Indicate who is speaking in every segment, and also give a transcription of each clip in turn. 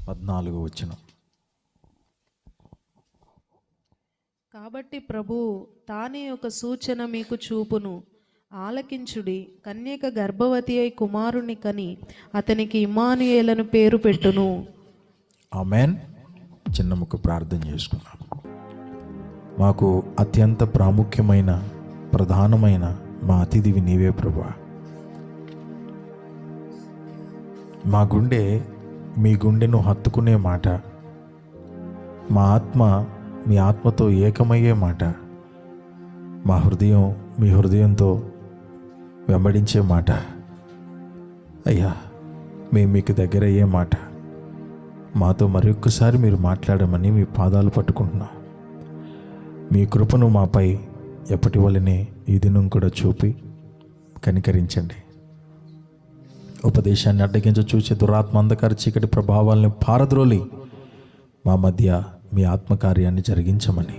Speaker 1: 14వ వచనం.
Speaker 2: కాబట్టి ప్రభు తానే ఒక సూచన మీకు చూపును, ఆలకించుడి. కన్యక గర్భవతి అయి కుమారుని కని అతనికి ఇమ్మానుయేలను పేరు పెట్టును.
Speaker 1: ఆమేన్. చిన్న ముక్క ప్రార్థన చేసుకున్నాం. మాకు అత్యంత ప్రాముఖ్యమైన ప్రధానమైన మా అతిథివి నీవే ప్రభువా. మా గుండె మీ గుండెను హత్తుకునే మాట, మా ఆత్మ మీ ఆత్మతో ఏకమయ్యే మాట, మా హృదయం మీ హృదయంతో వెంబడించే మాట, అయ్యా మేము మీకు దగ్గర అయ్యే మాట, మాతో మరొక్కసారి మీరు మాట్లాడమని మీ పాదాలు పట్టుకుంటున్నాం. మీ కృపను మాపై ఎప్పటి వల్లనే ఈ దినం కూడా చూపి కనికరించండి. ఉపదేశాన్ని అడ్డగించ చూసే దురాత్మ అంధకార చీకటి ప్రభావాలను పారద్రోలి మా మధ్య మీ ఆత్మకార్యాన్ని జరిగించమని,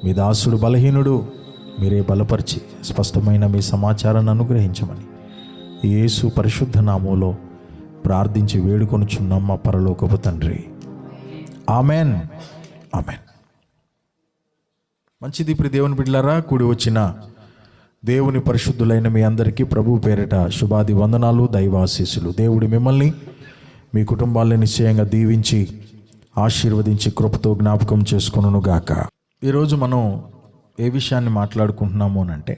Speaker 1: మీ దాసుడు బలహీనుడు, మీరే బలపరిచి స్పష్టమైన మీ సమాచారాన్ని అనుగ్రహించమని యేసు పరిశుద్ధ నామములో ప్రార్థించి వేడుకొనుచున్నాం మా పరలోకపు తండ్రి. Amen, amen. మంచిది. ఇప్పుడు దేవుని బిడ్డలారా, కూడి వచ్చిన దేవుని పరిశుద్ధులైన మీ అందరికీ ప్రభు పేరిట శుభాది వందనాలు, దైవాశీస్సులు. దేవుడు మిమ్మల్ని మీ కుటుంబాలను నిశ్చయంగా దీవించి ఆశీర్వదించి కృపతో జ్ఞాపకం చేసుకొనును గాక. ఈరోజు మనం ఏ విషయాన్ని మాట్లాడుకుంటున్నాము అంటే,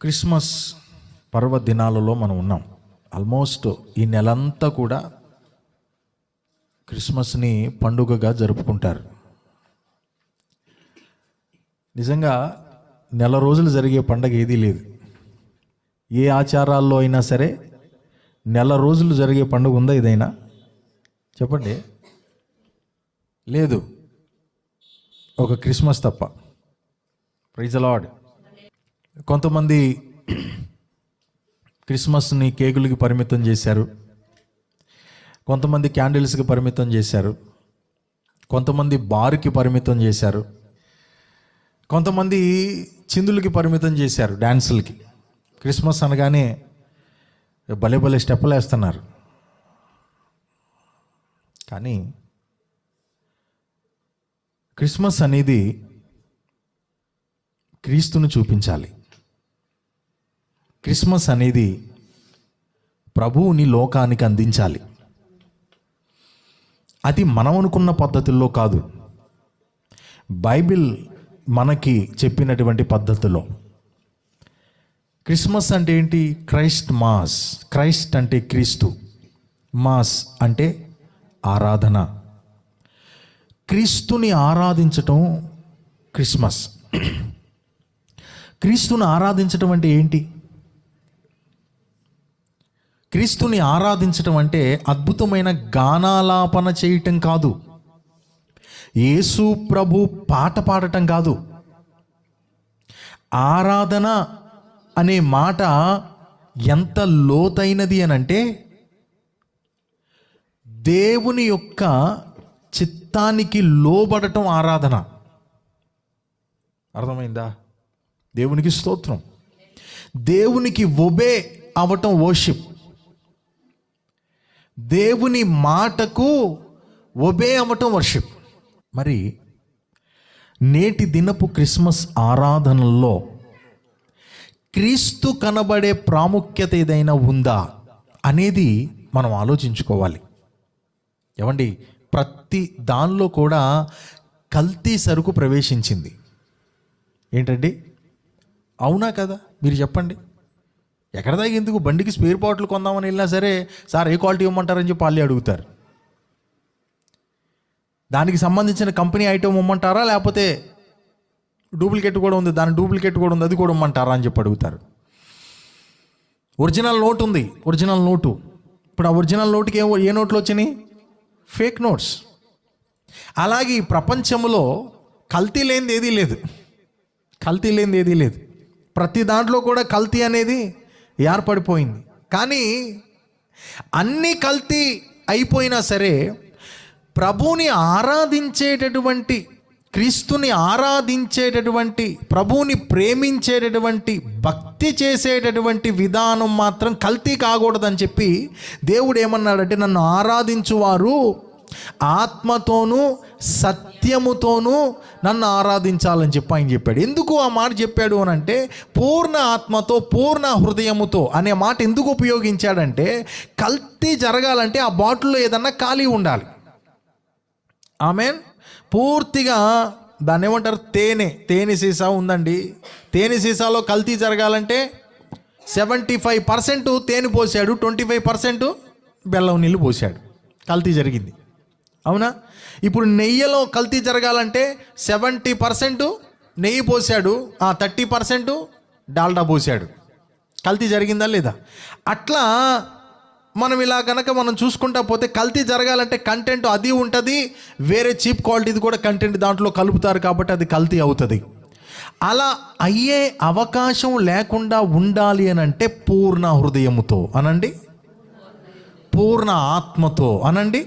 Speaker 1: క్రిస్మస్ పర్వదినాలలో మనం ఉన్నాం. ఆల్మోస్ట్ ఈ నెలంతా కూడా క్రిస్మస్ని పండుగగా జరుపుకుంటారు. నిజంగా నెల రోజులు జరిగే పండగ ఏదీ లేదు. ఏ ఆచారాల్లో అయినా సరే నెల రోజులు జరిగే పండుగ ఉందా ఏదైనా? చెప్పండి. లేదు, ఒక క్రిస్మస్ తప్ప. Praise the lord. కొంతమంది క్రిస్మస్ని కేకులకి పరిమితం చేశారు, కొంతమంది క్యాండిల్స్కి పరిమితం చేశారు, కొంతమంది బార్కి పరిమితం చేశారు, కొంతమంది చిందులకి పరిమితం చేశారు, డ్యాన్సులకి. క్రిస్మస్ అనగానే భలే భలే స్టెప్పులు వేస్తున్నారు. కానీ క్రిస్మస్ అనేది క్రీస్తును చూపించాలి. క్రిస్మస్ అనేది ప్రభువుని లోకానికి అందించాలి. అది మనం అనుకున్న పద్ధతుల్లో కాదు, బైబిల్ మనకి చెప్పినటువంటి పద్ధతిలో. క్రిస్మస్ అంటే ఏంటి? Christ mass. క్రైస్ట్ అంటే క్రీస్తు, మాస్ అంటే ఆరాధన. క్రీస్తుని ఆరాధించటం క్రిస్మస్. క్రీస్తుని ఆరాధించటం అంటే ఏంటి? క్రీస్తుని ఆరాధించటం అంటే అద్భుతమైన గానాలాపన చేయటం కాదు, యేసు ప్రభు పాట పాడటం కాదు. ఆరాధన అనే మాట ఎంత లోతైనది అని అంటే, దేవుని యొక్క చిత్తానికి లోబడటం ఆరాధన. అర్థమైందా? దేవునికి స్తోత్రం. దేవునికి ఒబే అవటం వర్షిప్. దేవుని మాటకు ఒబే అవటం వర్షిప్. మరి నేటి దినపు క్రిస్మస్ ఆరాధనల్లో క్రీస్తు కనబడే ప్రాముఖ్యత ఏదైనా ఉందా అనేది మనం ఆలోచించుకోవాలి. ఏమండి, ప్రతి దానిలో కూడా కల్తీ సరుకు ప్రవేశించింది. ఏంటండి? అవునా కదా? మీరు చెప్పండి. ఎక్కడ దాకా ఎందుకు? బండికి స్పేర్ పార్ట్లు కొందామని వెళ్ళినా సరే, సార్ ఏ క్వాలిటీ ఇవ్వమంటారని చెప్పి వాళ్ళే అడుగుతారు. దానికి సంబంధించిన కంపెనీ ఐటమ్ ఇవ్వమంటారా, లేకపోతే డూప్లికేట్ కూడా ఉంది, దాని డూప్లికేట్ కూడా ఉంది, అది కూడా ఇవ్వమంటారా అని చెప్పి అడుగుతారు. ఒరిజినల్ నోట్ ఉంది, ఒరిజినల్ నోటు. ఇప్పుడు ఆ ఒరిజినల్ నోటుకి ఏ నోట్లు వచ్చినాయి? Fake notes. అలాగే ఈ ప్రపంచంలో కల్తీ లేనిది ఏదీ లేదు, కల్తీ లేనిది ఏదీ లేదు. ప్రతి దాంట్లో కూడా కల్తీ అనేది ఏర్పడిపోయింది. కానీ అన్ని కల్తీ అయిపోయినా సరే ప్రభువుని ఆరాధించేటటువంటి క్రీస్తుని ఆరాధించేటటువంటి, ప్రభువుని ప్రేమించేటటువంటి, భక్తి చేసేటటువంటి విధానం మాత్రం కల్తీ కాకూడదని చెప్పి దేవుడు ఏమన్నాడంటే, నన్ను ఆరాధించువారు ఆత్మతోనూ సత్యముతోనూ నన్ను ఆరాధించాలని చెప్పి ఆయన చెప్పాడు. ఎందుకు ఆ మాట చెప్పాడు అని అంటే, పూర్ణ ఆత్మతో పూర్ణ హృదయముతో అనే మాట ఎందుకు ఉపయోగించాడంటే, కల్తీ జరగాలంటే ఆ బాటిల్లో ఏదన్నా ఖాళీ ఉండాలి. ఆమేన్. పూర్తిగా దాన్ని ఏమంటారు, తేనె సీసా ఉందండి. తేనె సీసాలో కల్తీ జరగాలంటే 75% తేనె పోసాడు, 25% బెల్లం నీళ్ళు పోసాడు, కల్తీ జరిగింది. అవునా? ఇప్పుడు నెయ్యిలో కల్తీ జరగాలంటే 70% నెయ్యి పోసాడు, 30% డాల్డా పోసాడు, కల్తీ జరిగిందా లేదా? అట్లా మనం ఇలా కనుక మనం చూసుకుంటా పోతే కల్తీ జరగాలంటే కంటెంట్ అది ఉంటుంది, వేరే చీప్ క్వాలిటీది కూడా కంటెంట్ దాంట్లో కలుపుతారు, కాబట్టి అది కల్తీ అవుతుంది. అలా అయ్యే అవకాశం లేకుండా ఉండాలి అని అంటే పూర్ణ హృదయముతో అనండి, పూర్ణ ఆత్మతో అనండి.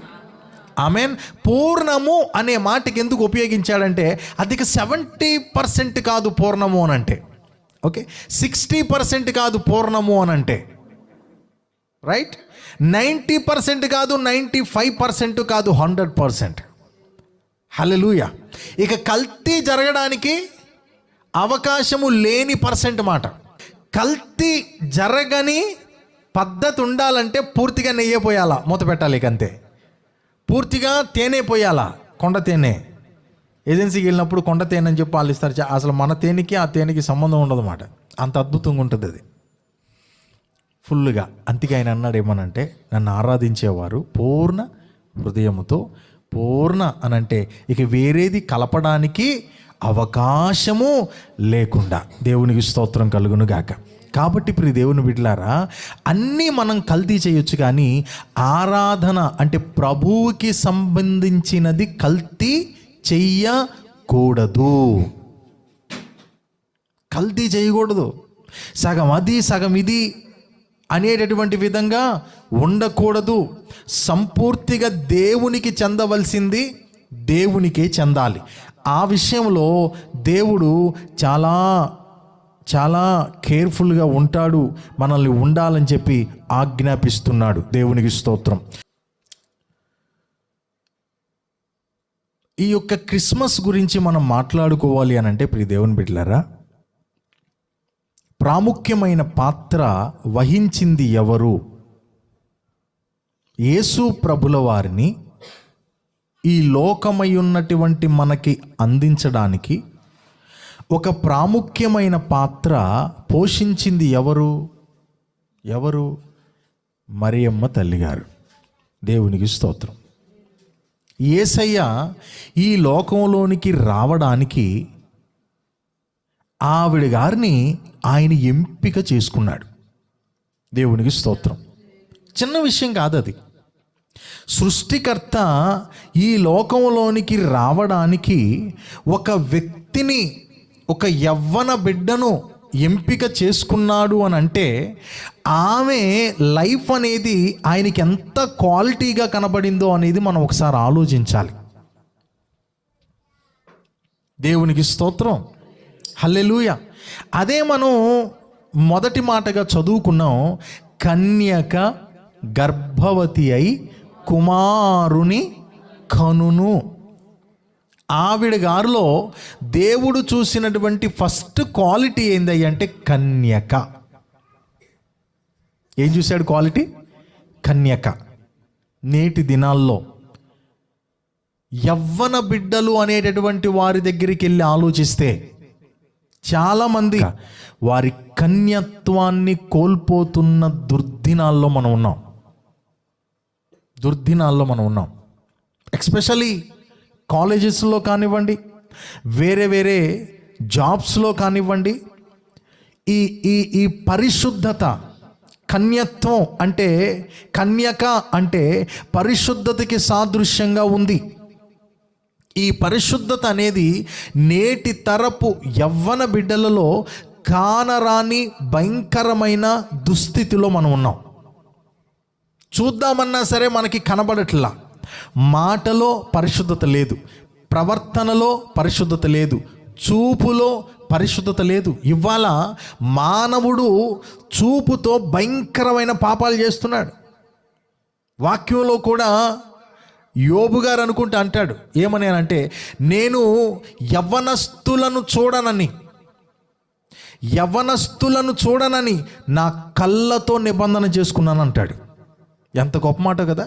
Speaker 1: ఆమేన్. పూర్ణము అనే మాటకి ఎందుకు ఉపయోగించాడంటే, అది 70% కాదు పూర్ణము అనంటే, ఓకే, 60% కాదు పూర్ణము అనంటే, రైట్, 90% కాదు, 95% కాదు, 100%. హల్లెలూయా. ఇక కల్తీ జరగడానికి అవకాశము లేని పర్సెంట్ మాట. కల్తీ జరగని పద్ధతి ఉండాలంటే పూర్తిగా నెయ్యే పోయాలా, మూత పెట్టాలి. ఇక అంతే, పూర్తిగా తేనె పోయాలా, కొండ తేనె. ఏజెన్సీకి వెళ్ళినప్పుడు కొండ తేనె అని చెప్పి వాళ్ళు ఇస్తారు. అసలు మన తేనెకి ఆ తేనెకి సంబంధం ఉండదు అన్నమాట, అంత అద్భుతంగా ఉంటుంది అది ఫుల్గా. అందుకే ఆయన అన్నాడు ఏమనంటే, నన్ను ఆరాధించేవారు పూర్ణ హృదయముతో, పూర్ణ అనంటే ఇక వేరేది కలపడానికి అవకాశము లేకుండా. దేవునికి స్తోత్రం కలుగును గాక. కాబట్టి ప్రియ దేవుని బిడ్డలారా, అన్నీ మనం కల్తీ చేయొచ్చు, కానీ ఆరాధన అంటే ప్రభువుకి సంబంధించినది కల్తీ చెయ్యకూడదు. కల్తీ చేయకూడదు. సగం అది సగం ఇది అనేటటువంటి విధంగా ఉండకూడదు. సంపూర్తిగా దేవునికి చెందవలసింది దేవునికే చెందాలి. ఆ విషయంలో దేవుడు చాలా చాలా కేర్ఫుల్గా ఉంటాడు, మనల్ని ఉండాలని చెప్పి ఆజ్ఞాపిస్తున్నాడు. దేవునికి స్తోత్రం. ఈ యొక్క క్రిస్మస్ గురించి మనం మాట్లాడుకోవాలి అని అంటే ప్రియ దేవుని బిడ్డలారా, ప్రాముఖ్యమైన పాత్ర వహించింది ఎవరు? యేసు ప్రభుల వారిని ఈ లోకమై ఉన్నటువంటి మనకి అందించడానికి ఒక ప్రాముఖ్యమైన పాత్ర పోషించింది ఎవరు? మరియమ్మ తల్లిగారు. దేవునికి స్తోత్రం. యేసయ్య ఈ లోకంలోనికి రావడానికి ఆవిడ గారిని ఆయన ఎంపిక చేసుకున్నాడు. దేవునికి స్తోత్రం. చిన్న విషయం కాదు అది. సృష్టికర్త ఈ లోకంలోనికి రావడానికి ఒక వ్యక్తిని, ఒక యవ్వన బిడ్డను ఎంపిక చేసుకున్నాడు అని అంటే, ఆమె లైఫ్ అనేది ఆయనకి ఎంత క్వాలిటీగా కనబడిందో అనేది మనం ఒకసారి ఆలోచించాలి. దేవునికి స్తోత్రం. హల్లెలూయా. అదే మనం మొదటి మాటగా చదువుకున్నాం, కన్యక గర్భవతి అయి కుమారుని కనును. ఆవిడ గారిలో దేవుడు చూసినటువంటి ఫస్ట్ క్వాలిటీ ఏంది అంటే కన్యక. ఏం చూశాడు క్వాలిటీ? కన్యక. నేటి దినాల్లో యవ్వన బిడ్డలు అనేటటువంటి వారి దగ్గరికి వెళ్ళి ఆలోచిస్తే చాలామంది వారి కన్యత్వాన్ని కోల్పోతున్న దుర్దినాల్లో మనం ఉన్నాం. ఎస్పెషల్లీ కాలేజెస్లో కానివ్వండి, వేరే జాబ్స్లో కానివ్వండి, ఈ పరిశుద్ధత, కన్యత్వం అంటే, కన్యక అంటే పరిశుద్ధతకి సాదృశ్యంగా ఉంది. ఈ పరిశుద్ధత అనేది నేటి తరపు యవ్వన బిడ్డలలో కానరాని భయంకరమైన దుస్థితిలో మనం ఉన్నాం. చూద్దామన్నా సరే మనకి కనబడట్లా. మాటలో పరిశుద్ధత లేదు, ప్రవర్తనలో పరిశుద్ధత లేదు, చూపులో పరిశుద్ధత లేదు. ఇవాళ మానవుడు చూపుతో భయంకరమైన పాపాలు చేస్తున్నాడు. వాక్యంలో కూడా యోబు గారు అనుకుంటా అంటాడు, ఏమని అంటే, నేను యవ్వనస్తులను చూడనని నా కళ్ళతో నిబంధన చేసుకున్నాను అంటాడు. ఎంత గొప్ప మాట కదా.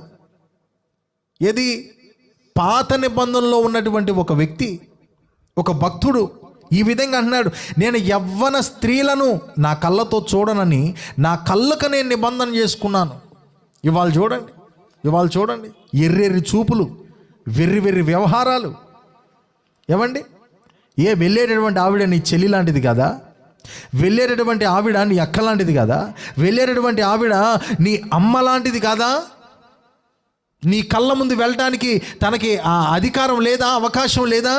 Speaker 1: ఏది పాత నిబంధనలో ఉన్నటువంటి ఒక వ్యక్తి, ఒక భక్తుడు ఈ విధంగా అన్నాడు, నేను యవ్వన స్త్రీలను నా కళ్ళతో చూడనని నా కళ్ళకు నేను నిబంధన చేసుకున్నాను. ఇవాళ చూడండి ఎర్రెర్రి చూపులు, వెర్రి వ్యవహారాలు. ఏమండి, వెళ్ళేటటువంటి ఆవిడ నీ చెల్లి లాంటిది కదా, వెళ్ళేటటువంటి ఆవిడ నీ అక్క లాంటిది కదా, వెళ్ళేటటువంటి ఆవిడ నీ అమ్మ లాంటిది కదా, నీ కళ్ళ ముందు వెళ్ళటానికి తనకి ఆ అధికారం లేదా, అవకాశం లేదా?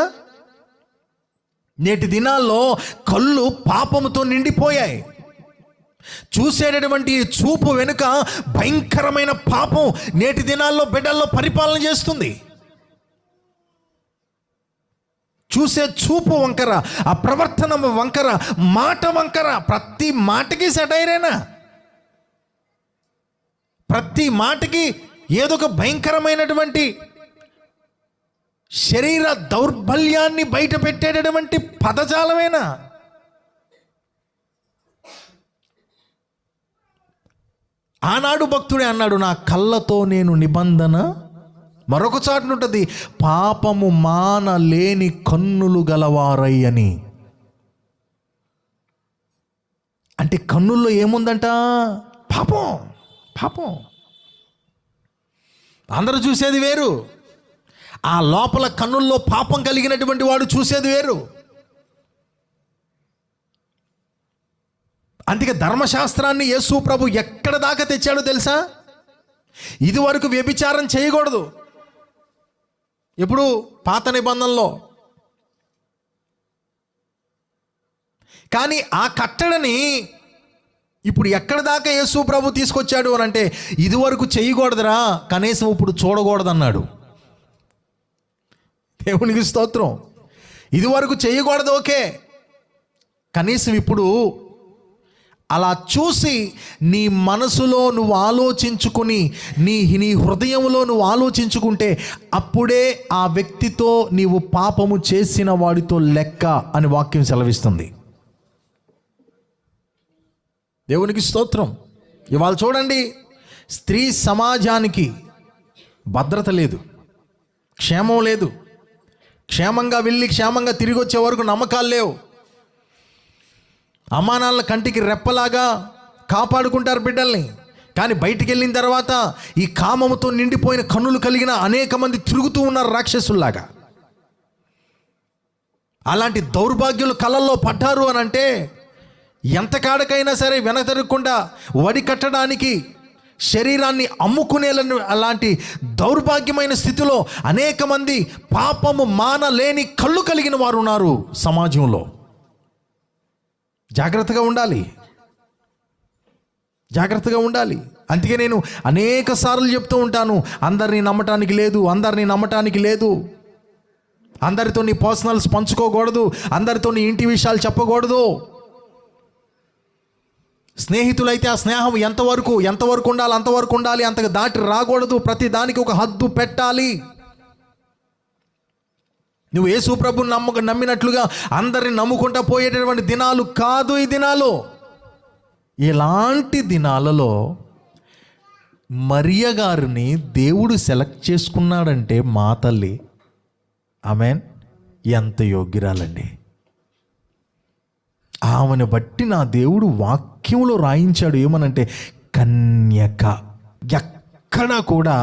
Speaker 1: నేటి దినాల్లో కళ్ళు పాపముతో నిండిపోయాయి. చూసేటటువంటి చూపు వెనుక భయంకరమైన పాపం నేటి దినాల్లో బిడ్డల్లో పరిపాలన చేస్తుంది. చూసే చూపు వంకర, ఆ ప్రవర్తన వంకర, మాట వంకర, ప్రతి మాటకి సెటైరేనా, ప్రతి మాటకి ఏదో ఒక భయంకరమైనటువంటి శరీర దౌర్బల్యాన్ని బయట పెట్టేటటువంటి పదజాలమేనా? ఆనాడు భక్తుడే అన్నాడు, నా కళ్ళతో నేను నిబంధన. మరొక చాటున ఉంటుంది, పాపము మానలేని కన్నులు గలవారై అని. అంటే కన్నుల్లో ఏముందంట? పాపం. అందరూ చూసేది వేరు, ఆ లోపల కన్నుల్లో పాపం కలిగినటువంటి వాడు చూసేది వేరు. అందుకే ధర్మశాస్త్రాన్ని యేసు ప్రభు ఎక్కడ దాకా తెచ్చాడో తెలుసా? ఇది వరకు వ్యభిచారం చేయకూడదు. ఎప్పుడు? పాత నిబంధనలో. కానీ ఆ కట్టడని ఇప్పుడు ఎక్కడ దాకా యేసు ప్రభు తీసుకొచ్చాడు అని అంటే, ఇది వరకు చేయకూడదురా, కనీసం ఇప్పుడు చూడకూడదన్నాడు. దేవునికి స్తోత్రం. ఇది వరకు చేయకూడదు, ఓకే, కనీసం ఇప్పుడు అలా చూసి నీ మనసులో నువ్వు ఆలోచించుకుని, నీ హృదయంలో నువ్వు ఆలోచించుకుంటే అప్పుడే ఆ వ్యక్తితో నీవు పాపము చేసిన వాడితో లెక్క అని వాక్యం సెలవిస్తుంది. దేవునికి స్తోత్రం. ఇవాళ చూడండి, స్త్రీ సమాజానికి భద్రత లేదు, క్షేమం లేదు. క్షేమంగా వెళ్ళి క్షేమంగా తిరిగి వచ్చే వరకు నమ్మకాలు లేవు. అమ్మానాన్న కంటికి రెప్పలాగా కాపాడుకుంటారు బిడ్డల్ని, కానీ బయటికి వెళ్ళిన తర్వాత ఈ కామముతో నిండిపోయిన కన్నులు కలిగిన అనేక మంది తిరుగుతూ ఉన్నారు రాక్షసుల్లాగా. అలాంటి దౌర్భాగ్యులు కళ్ళల్లో పడ్డారు అని అంటే, ఎంత కాడకైనా సరే వెనకరగకుండా వడి కట్టడానికి శరీరాన్ని అమ్ముకునే అలాంటి దౌర్భాగ్యమైన స్థితిలో అనేక మంది పాపము మానలేని కళ్ళు కలిగిన వారు ఉన్నారు సమాజంలో. జాగ్రత్తగా ఉండాలి. అందుకే నేను అనేక సార్లు చెప్తూ ఉంటాను, అందరినీ నమ్మటానికి లేదు. అందరితో నీ పర్సనల్స్ పంచుకోకూడదు, అందరితో నీ ఇంటి విషయాలు చెప్పకూడదు. స్నేహితులైతే ఆ స్నేహం ఎంతవరకు ఉండాలి అంతవరకు ఉండాలి, అంతకు దాటి రాకూడదు. ప్రతి దానికి ఒక హద్దు పెట్టాలి. నువ్వు యేసు ప్రభువుని నమ్మినట్లుగా అందరిని నమ్ముకుంటా పోయేటటువంటి దినాలు కాదు ఈ దినాలు. ఇలాంటి దినాలలో మరియ గారిని దేవుడు సెలెక్ట్ చేసుకున్నాడంటే మా తల్లి, ఆమెన్, ఎంత యోగ్యురాలండి. ఆమెను బట్టి నా దేవుడు వాక్యంలో రాయించాడు, ఏమనంటే కన్యక. ఎక్కడా కూడా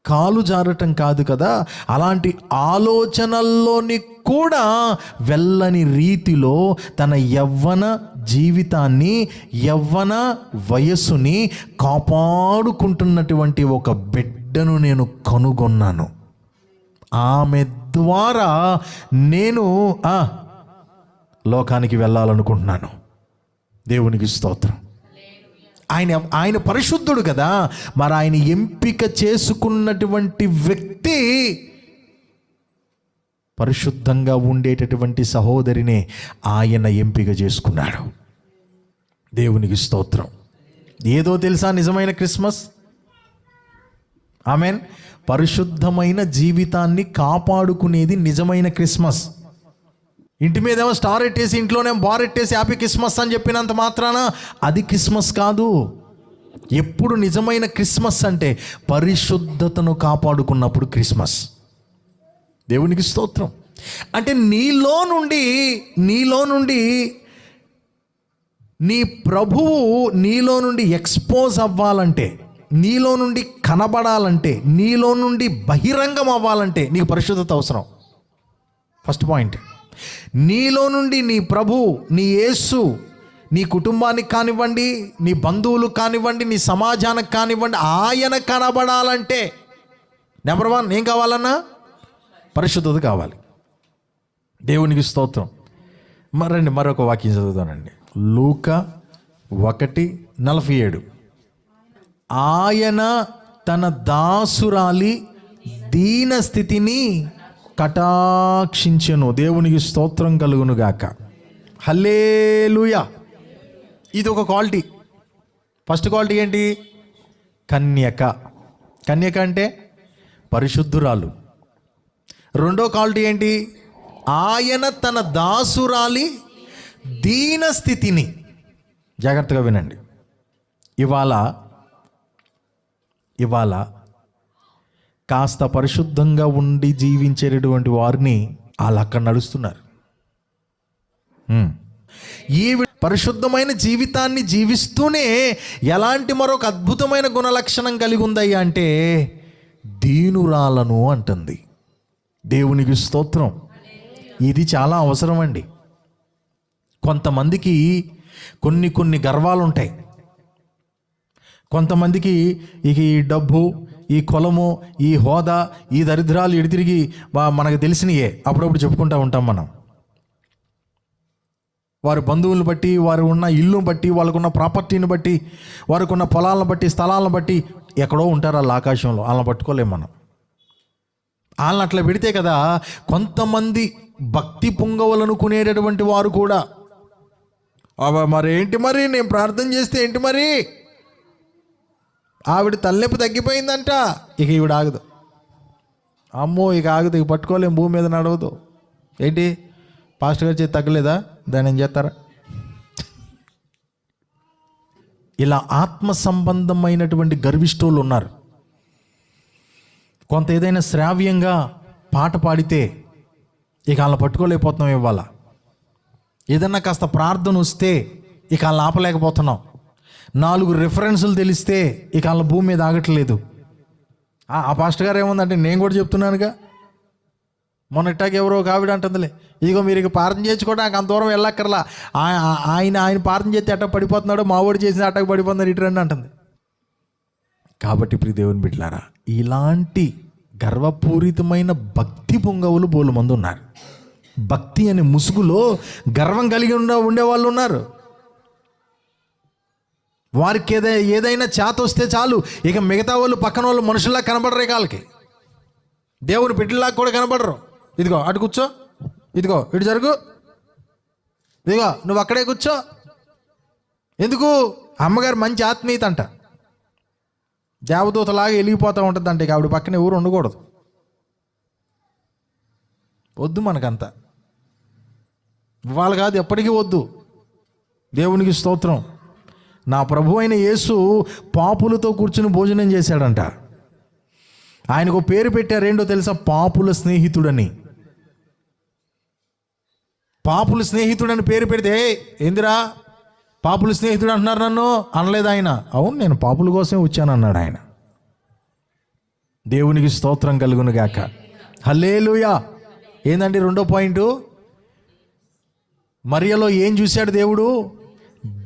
Speaker 1: కాలు జారటం కాదు కదా, అలాంటి ఆలోచనల్లోని కూడా వెళ్ళని రీతిలో తన యవ్వన జీవితాన్ని, యవ్వన వయస్సుని కాపాడుకుంటున్నటువంటి ఒక బిడ్డను నేను కనుగొన్నాను. ఆమె ద్వారా నేను లోకానికి వెళ్ళాలనుకుంటున్నాను. దేవునికి స్తోత్రం. ఆయన పరిశుద్ధుడు కదా, మరి ఆయన ఎంపిక చేసుకున్నటువంటి వ్యక్తి పరిశుద్ధంగా ఉండేటటువంటి సహోదరినే ఆయన ఎంపిక చేసుకున్నాడు. దేవునికి స్తోత్రం. ఏదో తెలుసా నిజమైన క్రిస్మస్? ఆమెన్. పరిశుద్ధమైన జీవితాన్ని కాపాడుకునేది నిజమైన క్రిస్మస్. ఇంటి మీదేమో స్టార్ ఎట్టేసి ఇంట్లోనేమో బార్ ఎట్టేసి హ్యాపీ క్రిస్మస్ అని చెప్పినంత మాత్రాన అది క్రిస్మస్ కాదు. ఎప్పుడు నిజమైన క్రిస్మస్ అంటే పరిశుద్ధతను కాపాడుకున్నప్పుడు క్రిస్మస్. దేవునికి స్తోత్రం. అంటే నీలో నుండి నీ ప్రభువు నీలో నుండి ఎక్స్పోజ్ అవ్వాలంటే, నీలో నుండి కనబడాలంటే, నీలో నుండి బహిరంగం అవ్వాలంటే నీకు పరిశుద్ధత అవసరం. First point. నీలో నుండి నీ ప్రభు, నీ యేసు, నీ కుటుంబానికి కానివ్వండి, నీ బంధువులకు కానివ్వండి, నీ సమాజానికి కానివ్వండి, ఆయన కనబడాలంటే నెంబర్ 1 ఏం కావాలన్నా? పరిశుద్ధత కావాలి. దేవునికి స్తోత్రం. మరొక వాక్యం చదువుతానండి. లూకా 1:47. ఆయన తన దాసురాలి దీన స్థితిని కటాక్షించెను. దేవునికి స్తోత్రం కలుగునుగాక. హల్లెలూయా. ఇది ఒక క్వాలిటీ. ఫస్ట్ క్వాలిటీ ఏంటి? కన్యక. కన్యక అంటే పరిశుద్ధురాలు. రెండో క్వాలిటీ ఏంటి? ఆయన తన దాసురాలి దీన స్థితిని. జాగ్రత్తగా వినండి. ఇవాళ కాస్త పరిశుద్ధంగా ఉండి జీవించేటటువంటి వారిని వాళ్ళు అక్కడ నడుస్తున్నారు. ఈ పరిశుద్ధమైన జీవితాన్ని జీవిస్తూనే ఎలాంటి మరొక అద్భుతమైన గుణలక్షణం కలిగి ఉందయ్యా అంటే దీనురాలను అంటుంది. దేవునికి స్తోత్రం. ఇది చాలా అవసరం అండి. కొంతమందికి కొన్ని గర్వాలు ఉంటాయి. కొంతమందికి ఇక ఈ డబ్బు, ఈ కులము, ఈ హోదా, ఈ దరిద్రాలు ఎడితిరిగి మనకు తెలిసినయే అప్పుడప్పుడు చెప్పుకుంటూ ఉంటాం మనం. వారి బంధువులను బట్టి, వారు ఉన్న ఇల్లును బట్టి, వాళ్ళకున్న ప్రాపర్టీని బట్టి, వారికి ఉన్న పొలాలను బట్టి, స్థలాలను బట్టి ఎక్కడో ఉంటారు వాళ్ళు ఆకాశంలో. వాళ్ళని పట్టుకోలేం మనం. వాళ్ళని అట్లా పెడితే కదా కొంతమంది భక్తి పొంగవలనుకునేటటువంటి వారు కూడా మరేంటి మరి నేను ప్రార్థన చేస్తే ఏంటి మరి, ఆవిడ తలనొప్పి తగ్గిపోయిందంట, ఇక ఈవిడ ఆగదు, అమ్మో ఇక ఆగదు, ఇక పట్టుకోలేం, భూమి మీద నడవదు. ఏంటి పాస్టర్ గారు చేతి తగ్గలేదా, దాన్ని ఏం చేస్తారా? ఇలా ఆత్మ సంబంధమైనటువంటి గర్విష్ఠులు ఉన్నారు. కొంత ఏదైనా శ్రావ్యంగా పాట పాడితే ఇక వాళ్ళని పట్టుకోలేకపోతున్నాం. ఇవాళ ఏదన్నా కాస్త ప్రార్థన వస్తే ఇక వాళ్ళని ఆపలేకపోతున్నాం. 4 రిఫరెన్సులు తెలిస్తే ఇక వాళ్ళ భూమి మీద ఆగట్లేదు. ఆ పాస్టర్ గారు ఏముందంటే నేను కూడా చెప్తున్నానుగా, మొన్నట్టాకి ఎవరో ఒక ఆవిడ అంటుందిలే, ఇదిగో మీరు ఇక ప్రార్థన చేసుకోవడానికి అంత దూరం వెళ్ళక్కర్లా, ఆయన ప్రార్థన చేస్తే అట్టకు పడిపోతున్నాడు, మా వాడు చేసిన అట్టకు పడిపోతున్నాడు, ఇటు రండి అంటుంది. కాబట్టి ప్రియ దేవుని బిడ్డలారా, ఇలాంటి గర్వపూరితమైన భక్తి పొంగవులు బోలు మంది ఉన్నారు. భక్తి అనే ముసుగులో గర్వం కలిగి ఉండేవాళ్ళు ఉన్నారు. వారికి ఏదైనా చేత వస్తే చాలు, ఇక మిగతా వాళ్ళు పక్కన వాళ్ళు మనుషుల్లా కనబడరే, కాళ్ళకి దేవుని బిడ్డలా కూడా కనబడరు. ఇదిగో అటు కూర్చో, ఇదిగో ఇటు జరుగు, ఇదిగో నువ్వు అక్కడే కూర్చో. ఎందుకు? అమ్మగారు మంచి ఆత్మీయత అంట, దేవదూతలాగా వెలిగిపోతూ ఉంటుంది అంటే, ఇక ఆవిడ పక్కన ఎవరు ఉండకూడదు. వద్దు మనకంతా, ఇవాళ కాదు ఎప్పటికీ వద్దు. దేవునికి స్తోత్రం. నా ప్రభు అయిన యేసు పాపులతో కూర్చుని భోజనం చేశాడంట. ఆయనకు పేరు పెట్టారు, ఏంటో తెలుసా? పాపుల స్నేహితుడని. పాపుల స్నేహితుడని పేరు పెడితే, ఏందిరా పాపుల స్నేహితుడు అంటున్నారు నన్ను అనలేదు ఆయన. అవును, నేను పాపుల కోసమే వచ్చాను అన్నాడు ఆయన. దేవునికి స్తోత్రం కలుగును గాక. హల్లెలూయా. ఏందండి రెండో పాయింట్? మరియలో ఏం చూశాడు దేవుడు?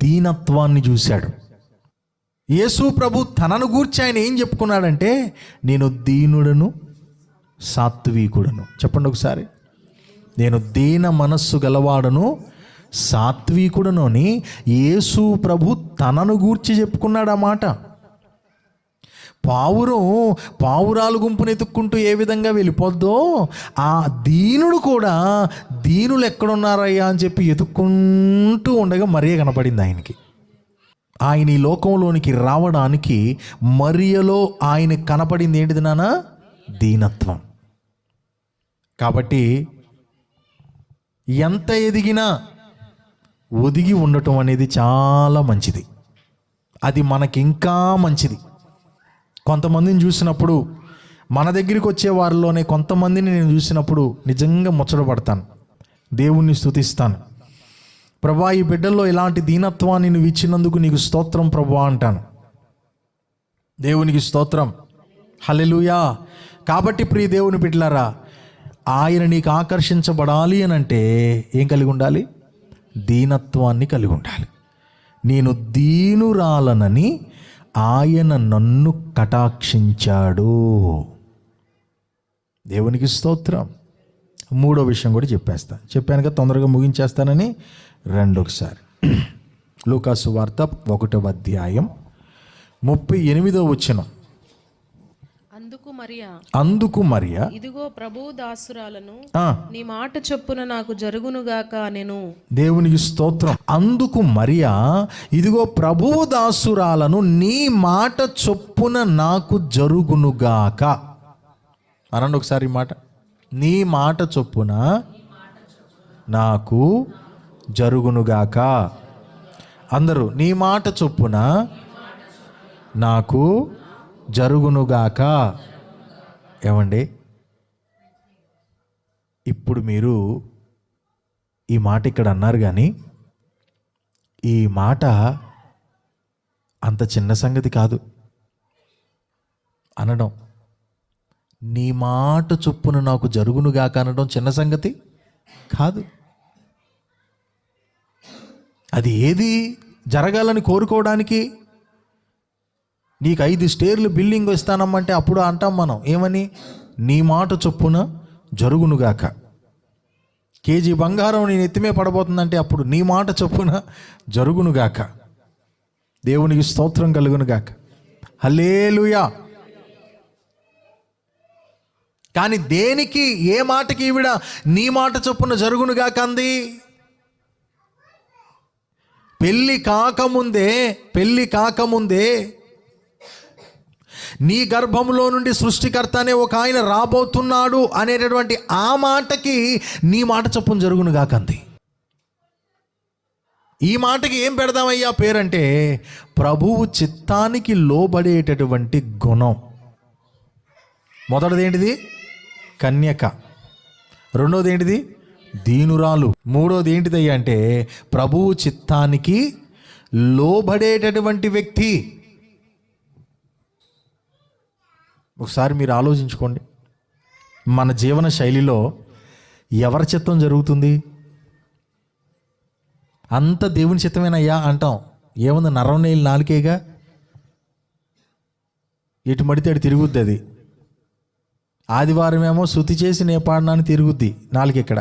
Speaker 1: దీనత్వాన్ని చూశాడు. యేసు ప్రభు తనను గూర్చి ఆయన ఏం చెప్పుకున్నాడంటే, నేను దీనుడను సాత్వికుడను. చెప్పండి ఒకసారి. నేను దీన మనస్సు గలవాడను సాత్వికుడను అని యేసు ప్రభు తనను గూర్చి చెప్పుకున్నాడు. ఆ మాట పావురాలు గుంపును ఎత్తుక్కుంటూ ఏ విధంగా వెళ్ళిపోద్దో, ఆ దీనుడు కూడా దీనులు ఎక్కడున్నారయ్యా అని చెప్పి ఎత్తుక్కుంటూ ఉండగా మరియ కనపడింది ఆయనకి. ఆయన ఈ లోకంలోనికి రావడానికి మరియలో ఆయన కనపడింది ఏంటిది నాన్న? దీనత్వం. కాబట్టి ఎంత ఎదిగినా ఒదిగి ఉండటం అనేది చాలా మంచిది. అది మనకింకా మంచిది. కొంతమందిని చూసినప్పుడు, మన దగ్గరికి వచ్చే వారిలోనే కొంతమందిని నేను చూసినప్పుడు నిజంగా ముచ్చటపడతాను, దేవుణ్ణి స్తుతిస్తాను. ప్రభా, ఈ బిడ్డల్లో ఇలాంటి దీనత్వాన్ని నువ్వు ఇచ్చినందుకు నీకు స్తోత్రం ప్రభా అంటాను. దేవునికి స్తోత్రం, హల్లెలూయా. కాబట్టి ప్రియ దేవుని బిడ్డలారా, ఆయన నీకు ఆకర్షించబడాలి అని అంటే ఏం కలిగి ఉండాలి? దీనత్వాన్ని కలిగి ఉండాలి. నేను దీనురాలనని ఆయన నన్ను కటాక్షించాడు. దేవునికి స్తోత్రం. మూడో విషయం కూడా చెప్పాను కదా, తొందరగా ముగించేస్తానని రెండొకసారి. లూకాసు వార్త 1వ అధ్యాయం 38వ వచనం. అందుకు మరియా
Speaker 2: ఇదిగో ప్రభువు దాసురాలను, నీ మాట చొప్పున నాకు జరుగునుగాక నేను.
Speaker 1: దేవునికి స్తోత్రం. అందుకు మరియా ఇదిగో ప్రభువు దాసురాలను, నీ మాట చొప్పున నాకు జరుగునుగాక. అనండి ఒకసారి ఈ మాట. నీ మాట చొప్పున నాకు జరుగునుగాక. అందరూ నీ మాట చొప్పున నాకు జరుగునుగాక. ఏమండి, ఇప్పుడు మీరు ఈ మాట ఇక్కడ అన్నారు, కానీ ఈ మాట అంత చిన్న సంగతి కాదు అనడం. నీ మాట చొప్పున నాకు జరుగునుగాక అనడం చిన్న సంగతి కాదు. అది ఏది జరగాలని కోరుకోవడానికి? నీకు 5 స్టేర్లు బిల్డింగ్ ఇస్తానమ్మంటే అప్పుడు అంటాం మనం ఏమని? నీ మాట చొప్పున జరుగునుగాక. కేజీ బంగారం నేను ఎత్తిమే పడబోతుందంటే అప్పుడు నీ మాట చొప్పున జరుగునుగాక. దేవునికి స్తోత్రం కలుగునుగాక. హల్లెలూయా. కానీ దేనికి, ఏ మాటకి ఈవిడ నీ మాట చొప్పున జరుగునుగాక అంది? పెళ్ళి కాకముందే నీ గర్భములో నుండి సృష్టికర్త అనే ఒక ఆయన రాబోతున్నాడు అనేటటువంటి ఆ మాటకి నీ మాట చొప్పున జరుగునుగాక అంది. ఈ మాటకి ఏం పెడదామయ్యా పేరంటే, ప్రభువు చిత్తానికి లోబడేటటువంటి గుణం. మొదటిది ఏంటిది? కన్యక. రెండోది ఏంటిది? దీనురాలు. మూడోది ఏంటిదయ్యా అంటే ప్రభువు చిత్తానికి లోబడేటటువంటి వ్యక్తి. ఒకసారి మీరు ఆలోచించుకోండి, మన జీవన శైలిలో ఎవరి చిత్తం జరుగుతుంది? అంత దేవుని చిత్తమేనయ్యా అంటాం. ఏముంది, నరం నేలు నాలుకేగా, ఎటు మడితే అటు తిరుగుద్ది. అది ఆదివారం ఏమో శృతి చేసి నే పాడనాన్ని తిరుగుద్ది నాలుగెక్కడ,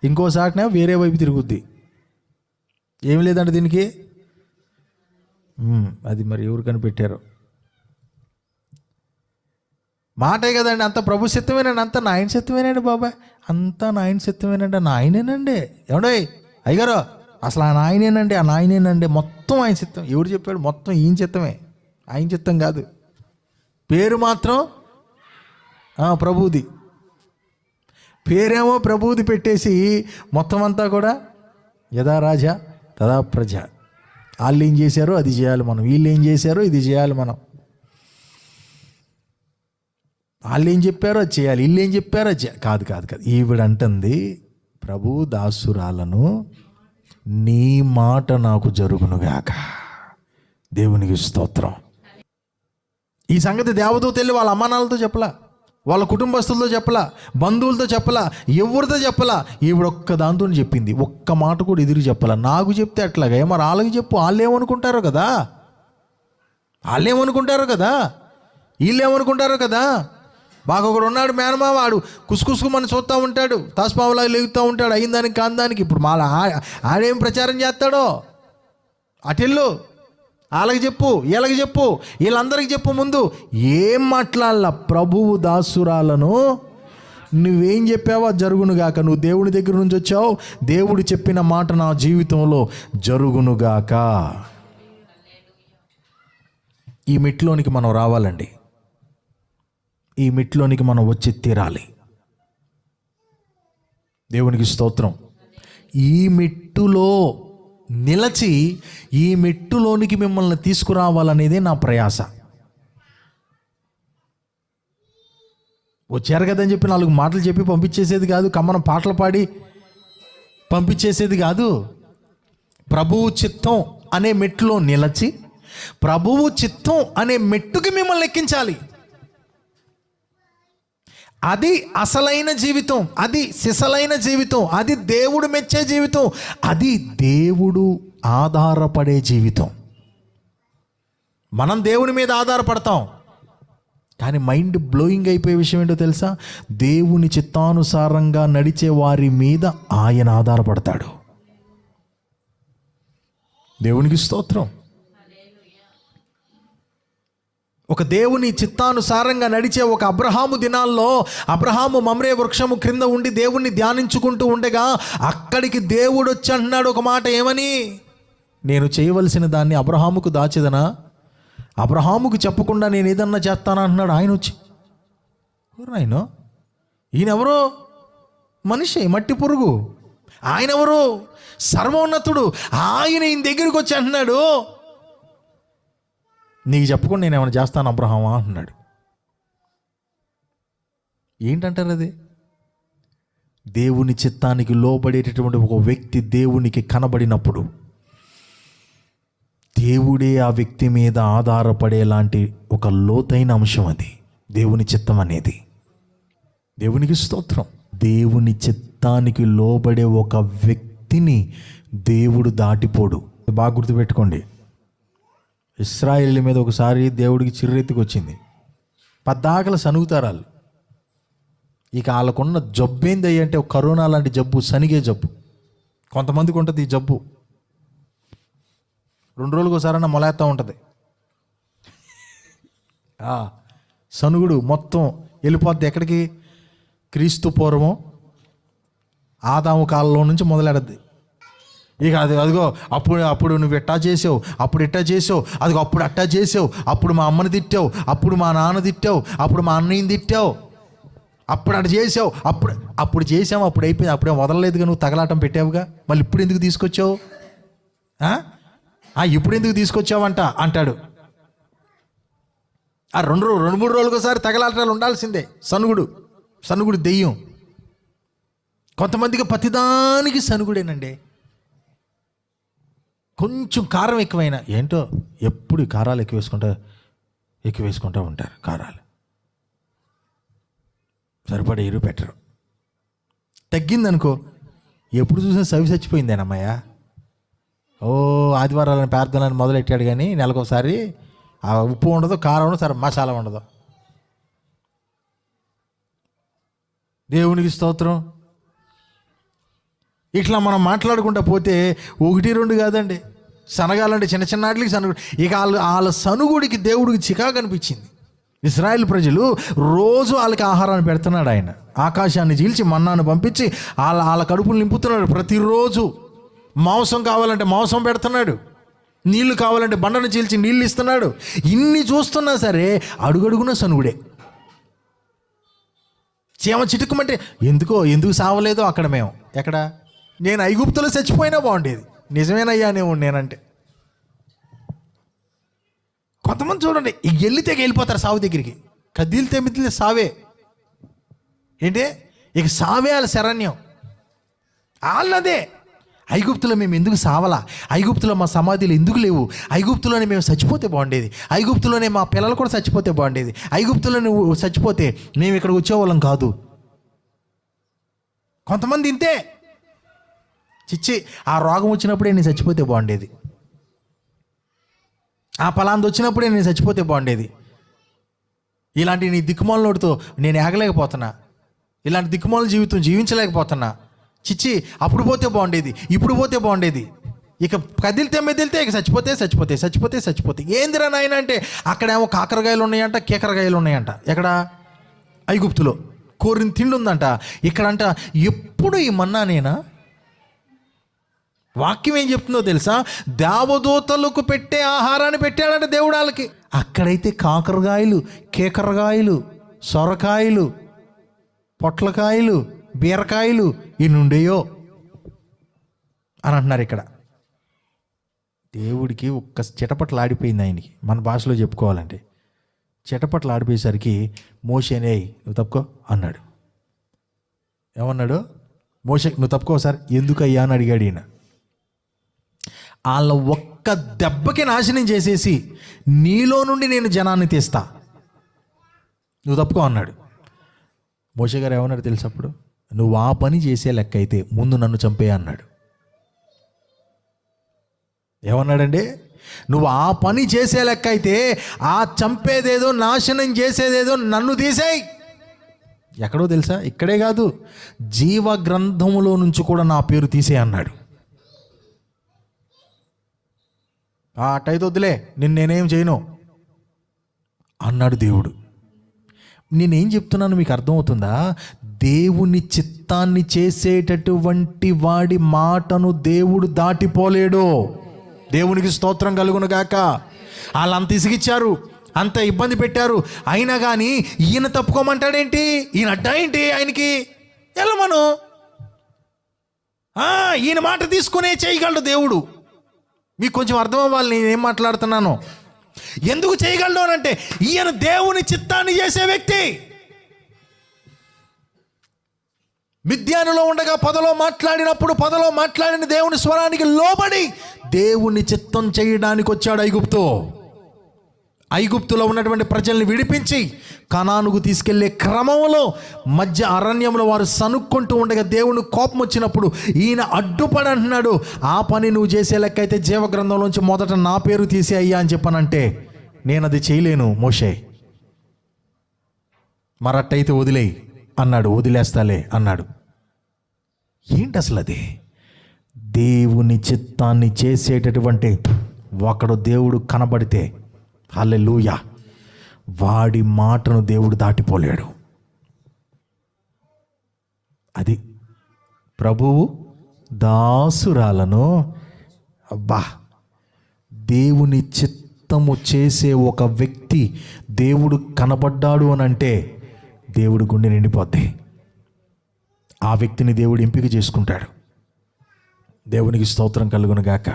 Speaker 1: ఇంకోసారినేమో వేరే వైపు తిరుగుద్ది. ఏం లేదంటే దీనికి అది మరి ఎవరు కనిపెట్టారో మాటే కదండి. అంత ప్రభు చిత్తమేనండి, అంత నాయన చిత్తమేనండి బాబాయ్, అంతా నాయన చిత్తమేనండి, నాయనేనండి. ఏమండో అయ్యగారు, అసలు ఆ నాయనేనండి, మొత్తం ఆయన చిత్తం. ఎవరు చెప్పాడు? మొత్తం ఈయన చిత్తమే, ఆయన చిత్తం కాదు. పేరు మాత్రం ప్రభువుది. పేరేమో ప్రభువుది పెట్టేసి మొత్తం అంతా కూడా యథా రాజా తదా ప్రజ. వాళ్ళు ఏం చేశారో అది చేయాలి మనం, వీళ్ళు ఏం చేశారో ఇది చేయాలి మనం, వాళ్ళు ఏం చెప్పారో అది చేయాలి, వీళ్ళు ఏం చెప్పారో అది కాదు. ఈవిడంటుంది, ప్రభు దాసురాలను, నీ మాట నాకు జరుగునుగాక. దేవునికి స్తోత్రం. ఈ సంగతి దేవదూత వెళ్ళి వాళ్ళ అమ్మానాలతో చెప్పలా, వాళ్ళ కుటుంబస్తులతో చెప్పలా, బంధువులతో చెప్పలా, ఎవరితో చెప్పలా. ఈవిడొక్క దాంతో చెప్పింది. ఒక్క మాట కూడా ఎదురు చెప్పలా. నాకు చెప్తే అట్లాగా, మరి వాళ్ళకి చెప్పు, వాళ్ళు ఏమనుకుంటారో కదా, వీళ్ళు ఏమనుకుంటారో కదా. బాగా ఒకడు ఉన్నాడు మేనమా, వాడు కుసుకుసుకు మన చూస్తూ ఉంటాడు, తాస్పావులాగా లేగుతూ ఉంటాడు, అయిన దానికి కాని దానికి. ఇప్పుడు ఆడేం ప్రచారం చేస్తాడో, అటెళ్ళు వాళ్ళకి చెప్పు, వీళ్ళకి చెప్పు, వీళ్ళందరికీ చెప్పు. ముందు ఏం మాట్లాడాల? ప్రభువు దాసురాలను నువ్వేం చెప్పావో జరుగునుగాక. నువ్వు దేవుని దగ్గర నుంచి వచ్చావు, దేవుడు చెప్పిన మాట నా జీవితంలో జరుగునుగాక. ఈ మెట్లోనికి మనం రావాలండి. ఈ మెట్లోనికి మనం వచ్చి తీరాలి. దేవునికి స్తోత్రం. ఈ మెట్టులో నిలచి ఈ మెట్టులోనికి మిమ్మల్ని తీసుకురావాలనేదే నా ప్రయాస. వచ్చారు కదని చెప్పి 4 మాటలు చెప్పి పంపించేసేది కాదు, కమ్మన పాటలు పాడి పంపించేసేది కాదు. ప్రభువు చిత్తం అనే మెట్టులో నిలచి ప్రభువు చిత్తం అనే మెట్టుకి మిమ్మల్ని ఎక్కించాలి. అది అసలైన జీవితం, అది సిసలైన జీవితం, అది దేవుడు మెచ్చే జీవితం, అది దేవుడు ఆధారపడే జీవితం. మనం దేవుని మీద ఆధారపడతాం, కానీ మైండ్ బ్లోయింగ్ అయిపోయే విషయం ఏంటో తెలుసా? దేవుని చిత్తానుసారంగా నడిచే వారి మీద ఆయన ఆధారపడతాడు. దేవునికి స్తోత్రం. ఒక దేవుని చిత్తానుసారంగా నడిచే ఒక అబ్రహాము దినాల్లో అబ్రహాము మమ్రే వృక్షము క్రింద ఉండి దేవుణ్ణి ధ్యానించుకుంటూ ఉండగా అక్కడికి దేవుడు వచ్చి అంటున్నాడు ఒక మాట, ఏమని? నేను చేయవలసిన దాన్ని అబ్రహాముకు దాచేదనా? అబ్రహాముకు చెప్పకుండా నేను ఏదన్నా చేస్తానా అంటున్నాడు. ఆయన వచ్చి, ఆయన ఈయనెవరో మనిషి, మట్టి పురుగు. ఆయన ఎవరు? సర్వోన్నతుడు. ఆయన ఈయన దగ్గరికి వచ్చి అంటున్నాడు, నీకు చెప్పకుండా నేను ఏమైనా చేస్తాను అబ్రహామా అంటున్నాడు. ఏంటంటారు అది? దేవుని చిత్తానికి లోబడేటటువంటి ఒక వ్యక్తి దేవునికి కనబడినప్పుడు దేవుడే ఆ వ్యక్తి మీద ఆధారపడేలాంటి ఒక లోతైన అంశం అది దేవుని చిత్తం అనేది. దేవునికి స్తోత్రం. దేవుని చిత్తానికి లోబడే ఒక వ్యక్తిని దేవుడు దాటిపోడు. బాగా గుర్తుపెట్టుకోండి. ఇశ్రాయేలు మీద ఒకసారి దేవుడికి చిర్రెత్తికి వచ్చింది. పద్దాకలు సనుగుతారు వాళ్ళు. ఇక వాళ్ళకున్న జబ్బు ఏంది అంటే ఒక కరోనా లాంటి జబ్బు, సనిగే జబ్బు. కొంతమందికి ఉంటుంది ఈ జబ్బు. 2 రోజులకు ఒకసారైనా మొలేస్తూ ఉంటుంది. సనుగుడు మొత్తం వెళ్ళిపోద్ది ఎక్కడికి? క్రీస్తు పూర్వం ఆదాము కాలంలో నుంచి మొదలెడద్ది. ఇక అదిగో అప్పుడు నువ్వు ఎట్టా చేసావు, అప్పుడు ఎట్టా చేసావు, అదిగో అప్పుడు అట్టా చేసావు, అప్పుడు మా అమ్మని తిట్టావు, అప్పుడు మా నాన్న తిట్టావు, అప్పుడు మా అన్నయ్యని తిట్టావు, అప్పుడు అటు చేసావు, అప్పుడు చేసావు, అప్పుడు అయిపోయింది, అప్పుడే వదలలేదుగా, నువ్వు తగలాటం పెట్టావుగా, మళ్ళీ ఇప్పుడు ఎందుకు తీసుకొచ్చావు? ఇప్పుడు ఎందుకు తీసుకొచ్చావంట అంటాడు. ఆ 2-3 రోజులకు ఒకసారి తగలాటాలు ఉండాల్సిందే. సనుగుడు దెయ్యం. కొంతమందికి ప్రతిదానికి సనుగుడేనండి. కొంచెం కారం ఎక్కువైనా ఏంటో ఎప్పుడు కారాలు ఎక్కువ వేసుకుంటూ ఉంటారు. కారాలు సరిపడే ఎరువు పెట్టరు. తగ్గిందనుకో, ఎప్పుడు చూసినా సవి చచ్చిపోయిందేనమ్మయ్య. ఆదివారాలను ప్రార్థనలను మొదలెట్టాడు, కానీ నెలకొకసారి ఆ ఉప్పు ఉండదు, కారం ఉండదు, సరే మసాలా ఉండదు. దేవునికి స్తోత్రం. ఇట్లా మనం మాట్లాడుకుంటూ పోతే 1-2 కాదండి, సనగాలంటే చిన్న వాటికి సనుగుడు. ఇక వాళ్ళ సనుగుడికి దేవుడికి చికాకు అనిపించింది. ఇశ్రాయేల్ ప్రజలు రోజు వాళ్ళకి ఆహారాన్ని పెడుతున్నాడు ఆయన. ఆకాశాన్ని చీల్చి మన్నాను పంపించి వాళ్ళ కడుపులు నింపుతున్నాడు. ప్రతిరోజు మాంసం కావాలంటే మాంసం పెడుతున్నాడు, నీళ్లు కావాలంటే బండను చీల్చి నీళ్ళు ఇస్తున్నాడు. ఇన్ని చూస్తున్నా సరే అడుగడుగున సనుగుడే. చీమ చిటుకుమంటే ఎందుకు సావలేదో అక్కడ మేము ఎక్కడ, నేను ఐగుప్తులో చచ్చిపోయినా బాగుండేది, నిజమేనయ్యానేమో నేనంటే. కొంతమంది చూడండి, వెళ్ళితే వెళ్ళిపోతారు సావు దగ్గరికి, కదిలితే మిదిలితే సావే. ఏంటి ఇక సావే వాళ్ళ శరణ్యం. వాళ్ళదే ఐగుప్తులో మేము ఎందుకు సావలా, ఐగుప్తులో మా సమాధులు ఎందుకు లేవు, ఐగుప్తులోనే మేము చచ్చిపోతే బాగుండేది, ఐగుప్తులోనే మా పిల్లలు కూడా చచ్చిపోతే బాగుండేది, ఐగుప్తులో నువ్వు చచ్చిపోతే మేము ఇక్కడ వచ్చేవాళ్ళం కాదు. కొంతమంది ఇంతే. చిచ్చి, ఆ రోగం వచ్చినప్పుడే నేను చచ్చిపోతే బాగుండేది, ఆ పలాంది వచ్చినప్పుడే నేను చచ్చిపోతే బాగుండేది, ఇలాంటి నీ దిక్కుమాల నోటితో నేను ఆగలేకపోతున్నా, ఇలాంటి దిక్కుమాల జీవితం జీవించలేకపోతున్నా, చిచ్చి అప్పుడు పోతే బాగుండేది, ఇప్పుడు పోతే బాగుండేది. ఇక కదిలితే మెదిలితే ఇక చచ్చిపోతే ఏందిరా నాయన అంటే అక్కడేమో కాకరకాయలు ఉన్నాయంట, కేకరకాయలు ఉన్నాయంట. ఎక్కడ? ఐగుప్తులో కోరిన తిండి ఉందంట. ఇక్కడంట ఎప్పుడు ఈ మన్నానేనా? వాక్యం ఏం చెప్తుందో తెలుసా? దేవదూతలకు పెట్టే ఆహారాన్ని పెట్టాడంట దేవుడు వాళ్ళకి. అక్కడైతే కాకరకాయలు, కేకరకాయలు, సొరకాయలు, పొట్లకాయలు, బీరకాయలు ఇన్ని ఉండేయో అని అంటున్నారు. ఇక్కడ దేవుడికి ఒక్క చిటపట్లు ఆడిపోయింది ఆయనకి. మన భాషలో చెప్పుకోవాలంటే చిటపట్లు ఆడిపోయేసరికి మోషేనే నువ్వు తప్పుకో అన్నాడు. ఏమన్నాడు? మోషే నువ్వు తప్పుకో సార్. ఎందుకయ్యా అని అడిగాడు ఈయన. వాళ్ళ ఒక్క దెబ్బకి నాశనం చేసేసి నీలో నుండి నేను జనాన్ని తీస్తా, నువ్వు తప్పుకో అన్నాడు. మోషే గారు ఏమన్నాడు తెలుసు అప్పుడు? నువ్వు ఆ పని చేసే లెక్క అయితే ముందు నన్ను చంపే అన్నాడు. ఏమన్నాడండి? నువ్వు ఆ పని చేసే లెక్క అయితే ఆ చంపేదేదో నాశనం చేసేదేదో నన్ను తీసేయి. ఎక్కడో తెలుసా? ఇక్కడే కాదు, జీవ గ్రంథములో నుంచి కూడా నా పేరు తీసే అన్నాడు. అటైతే వద్దులే, నేనేం చేయను అన్నాడు దేవుడు. నేనేం చెప్తున్నాను మీకు అర్థమవుతుందా? దేవుని చిత్తాన్ని చేసేటటువంటి వాడి మాటను దేవుడు దాటిపోలేడు. దేవునికి స్తోత్రం కలుగును గాక. వాళ్ళు అంత ఇసిగిచ్చారు, అంత ఇబ్బంది పెట్టారు, అయినా కానీ ఈయన తప్పుకోమంటాడేంటి? ఈయన అడ్డా ఏంటి ఆయనకి? వెళ్ళమను. ఈయన మాట తీసుకునే చేయగలడు దేవుడు. మీకు కొంచెం అర్థం అవ్వాలి నేనేం మాట్లాడుతున్నాను. ఎందుకు చేయగలడు అని అంటే ఈయన దేవుని చిత్తాన్ని చేసే వ్యక్తి. మిద్యానులో ఉండగా పొదలో మాట్లాడినప్పుడు పొదలో మాట్లాడిన దేవుని స్వరానికి లోబడి దేవుని చిత్తం చేయడానికి వచ్చాడు ఐగుప్తులో ఉన్నటువంటి ప్రజల్ని విడిపించి కనానుకు తీసుకెళ్లే క్రమంలో మధ్య అరణ్యంలో వారు సనుక్కుంటూ ఉండగా దేవుని కోపం వచ్చినప్పుడు ఈయన అడ్డుపడి అంటున్నాడు, ఆ పని నువ్వు చేసే లెక్క అయితే జీవగ్రంథంలోంచి మొదట నా పేరు తీసే అయ్యా అని చెప్పానంటే నేను అది చేయలేను మోషే, మరట్టయితే వదిలేయి అన్నాడు. వదిలేస్తాలే అన్నాడు. ఏంటి అసలు అది? దేవుని చిత్తాన్ని చేసేటటువంటి ఒకడు దేవుడు కనబడితే హల్లెలూయా, వాడి మాటను దేవుడు దాటిపోలేడు. అది ప్రభువు దాసురాలను దేవుని చిత్తము చేసే ఒక వ్యక్తి దేవుడు కనబడ్డాడు అని అంటే దేవుడు గుండె నిండిపోద్ది. ఆ వ్యక్తిని దేవుడు ఎంపిక చేసుకుంటాడు. దేవునికి స్తోత్రం కలుగును గాక.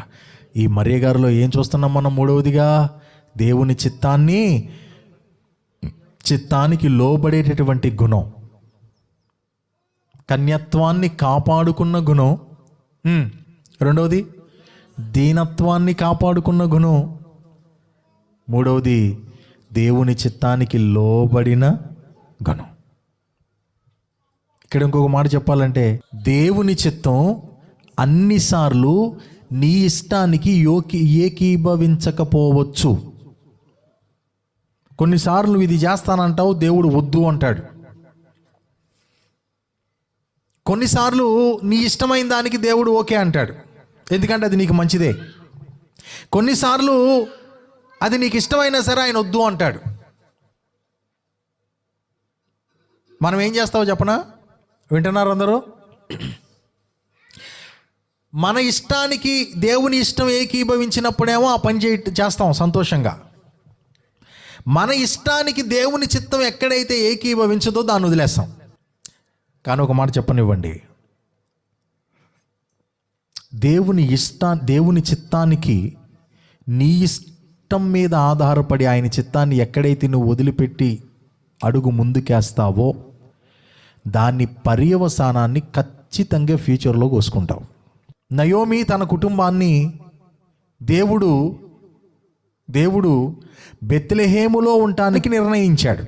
Speaker 1: ఈ మరియ గారిలో ఏం చూస్తున్నాం మనం? మూడవదిగా దేవుని చిత్తానికి లోబడేటటువంటి గుణం, కన్యత్వాన్ని కాపాడుకున్న గుణం. రెండవది దీనత్వాన్ని కాపాడుకున్న గుణం. మూడవది దేవుని చిత్తానికి లోబడిన గుణం. ఇక్కడ ఇంకొక మాట చెప్పాలంటే దేవుని చిత్తం అన్నిసార్లు నీ ఇష్టానికి ఏకీభవించకపోవచ్చు. కొన్నిసార్లు ఇది చేస్తానంటావు, దేవుడు వద్దు అంటాడు. కొన్నిసార్లు నీ ఇష్టమైన దానికి దేవుడు ఓకే అంటాడు, ఎందుకంటే అది నీకు మంచిదే. కొన్నిసార్లు అది నీకు ఇష్టమైనా సరే ఆయన వద్దు అంటాడు. మనం ఏం చేస్తావో చెప్పనా? వింటున్నారు అందరూ? మన ఇష్టానికి దేవుని ఇష్టం ఏకీభవించినప్పుడేమో ఆ పని చేస్తాం సంతోషంగా. మన ఇష్టానికి దేవుని చిత్తం ఎక్కడైతే ఏకీభవించదో దాన్ని వదిలేస్తాం. కానీ ఒక మాట చెప్పనివ్వండి, దేవుని చిత్తానికి నీ ఇష్టం మీద ఆధారపడి ఆయన చిత్తాన్ని ఎక్కడైతే నువ్వు వదిలిపెట్టి అడుగు ముందుకేస్తావో దాన్ని పర్యవసానాన్ని ఖచ్చితంగా ఫ్యూచర్లో కోసుకుంటావు. నయోమి తన కుటుంబాన్ని దేవుడు బెత్లెహేములో ఉండటానికి నిర్ణయించాడు.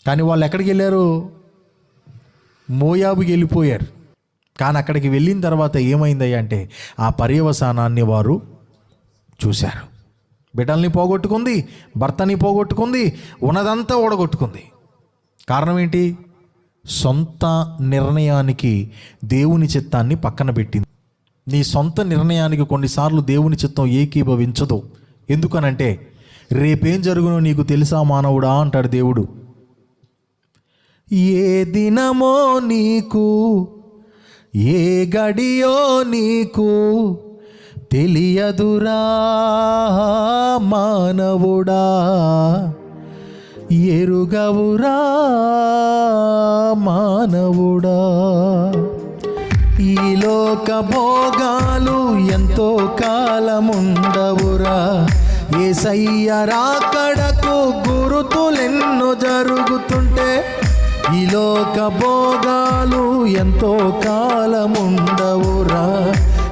Speaker 1: కానీ వాళ్ళు ఎక్కడికి వెళ్ళారు? మోయాబుకి వెళ్ళిపోయారు. కానీ అక్కడికి వెళ్ళిన తర్వాత ఏమైందయ్యా అంటే ఆ పర్యవసానాన్ని వారు చూశారు. బిడ్డల్ని పోగొట్టుకుంది, భర్తని పోగొట్టుకుంది, ఉన్నదంతా ఓడగొట్టుకుంది. కారణం ఏంటి? సొంత నిర్ణయానికి దేవుని చిత్తాన్ని పక్కన పెట్టింది. నీ సొంత నిర్ణయానికి కొన్నిసార్లు దేవుని చిత్తం ఏకీభవించదు. ఎందుకనంటే రేపేం జరుగునో నీకు తెలుసా మానవుడా అంటాడు దేవుడు. ఏ దినమో నీకు, ఏ గడియో నీకు తెలియదురా మానవుడా, ఎరుగవురా మానవుడా. ఈ లోక భోగాలు ఎంతో కాలముండవురా, యేసయ్య రాకడకు గురుతులెన్నో జరుగుతుంటే. ఈ లోక భోగాలు ఎంతో కాలముండవురా,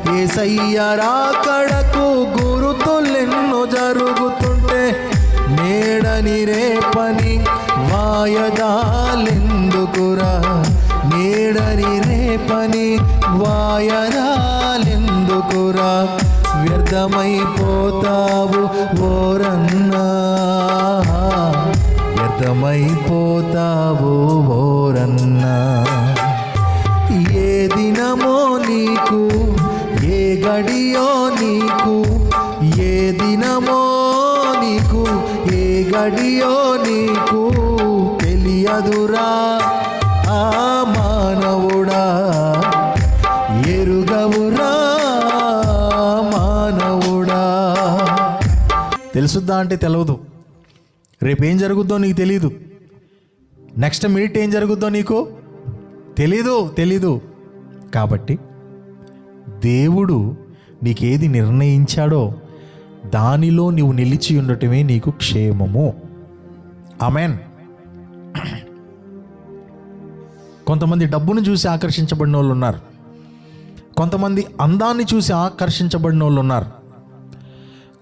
Speaker 1: యేసయ్య రాకడకు గురుతులెన్నో జరుగుతుంటే. నేడని రేపని వాయదాలెందుకురా, నేడని రేపని వాయదాలెందుకురా, వ్యర్థమైపోతావు ఓరన్నా, వ్యర్థమైపోతావు ఓరన్నా. ఏ దినమో నీకు, ఏ గడియో నీకు, ఏ దినమో నీకు, ఏ గడియో నీకు తెలియదురా ఆ మానవుడా, ఎరుగవురా మానవుడా. తెలుసుద్దా అంటే తెలవదు. రేపేం జరుగుద్దో నీకు తెలీదు. నెక్స్ట్ మినిట్ ఏం జరుగుద్దో నీకు తెలీదు. కాబట్టి దేవుడు నీకేది నిర్ణయించాడో దానిలో నీవు నిలిచి ఉండటమే నీకు క్షేమము. ఆమేన్. కొంతమంది డబ్బును చూసి ఆకర్షించబడిన వాళ్ళు ఉన్నారు, కొంతమంది అందాన్ని చూసి ఆకర్షించబడిన వాళ్ళు ఉన్నారు,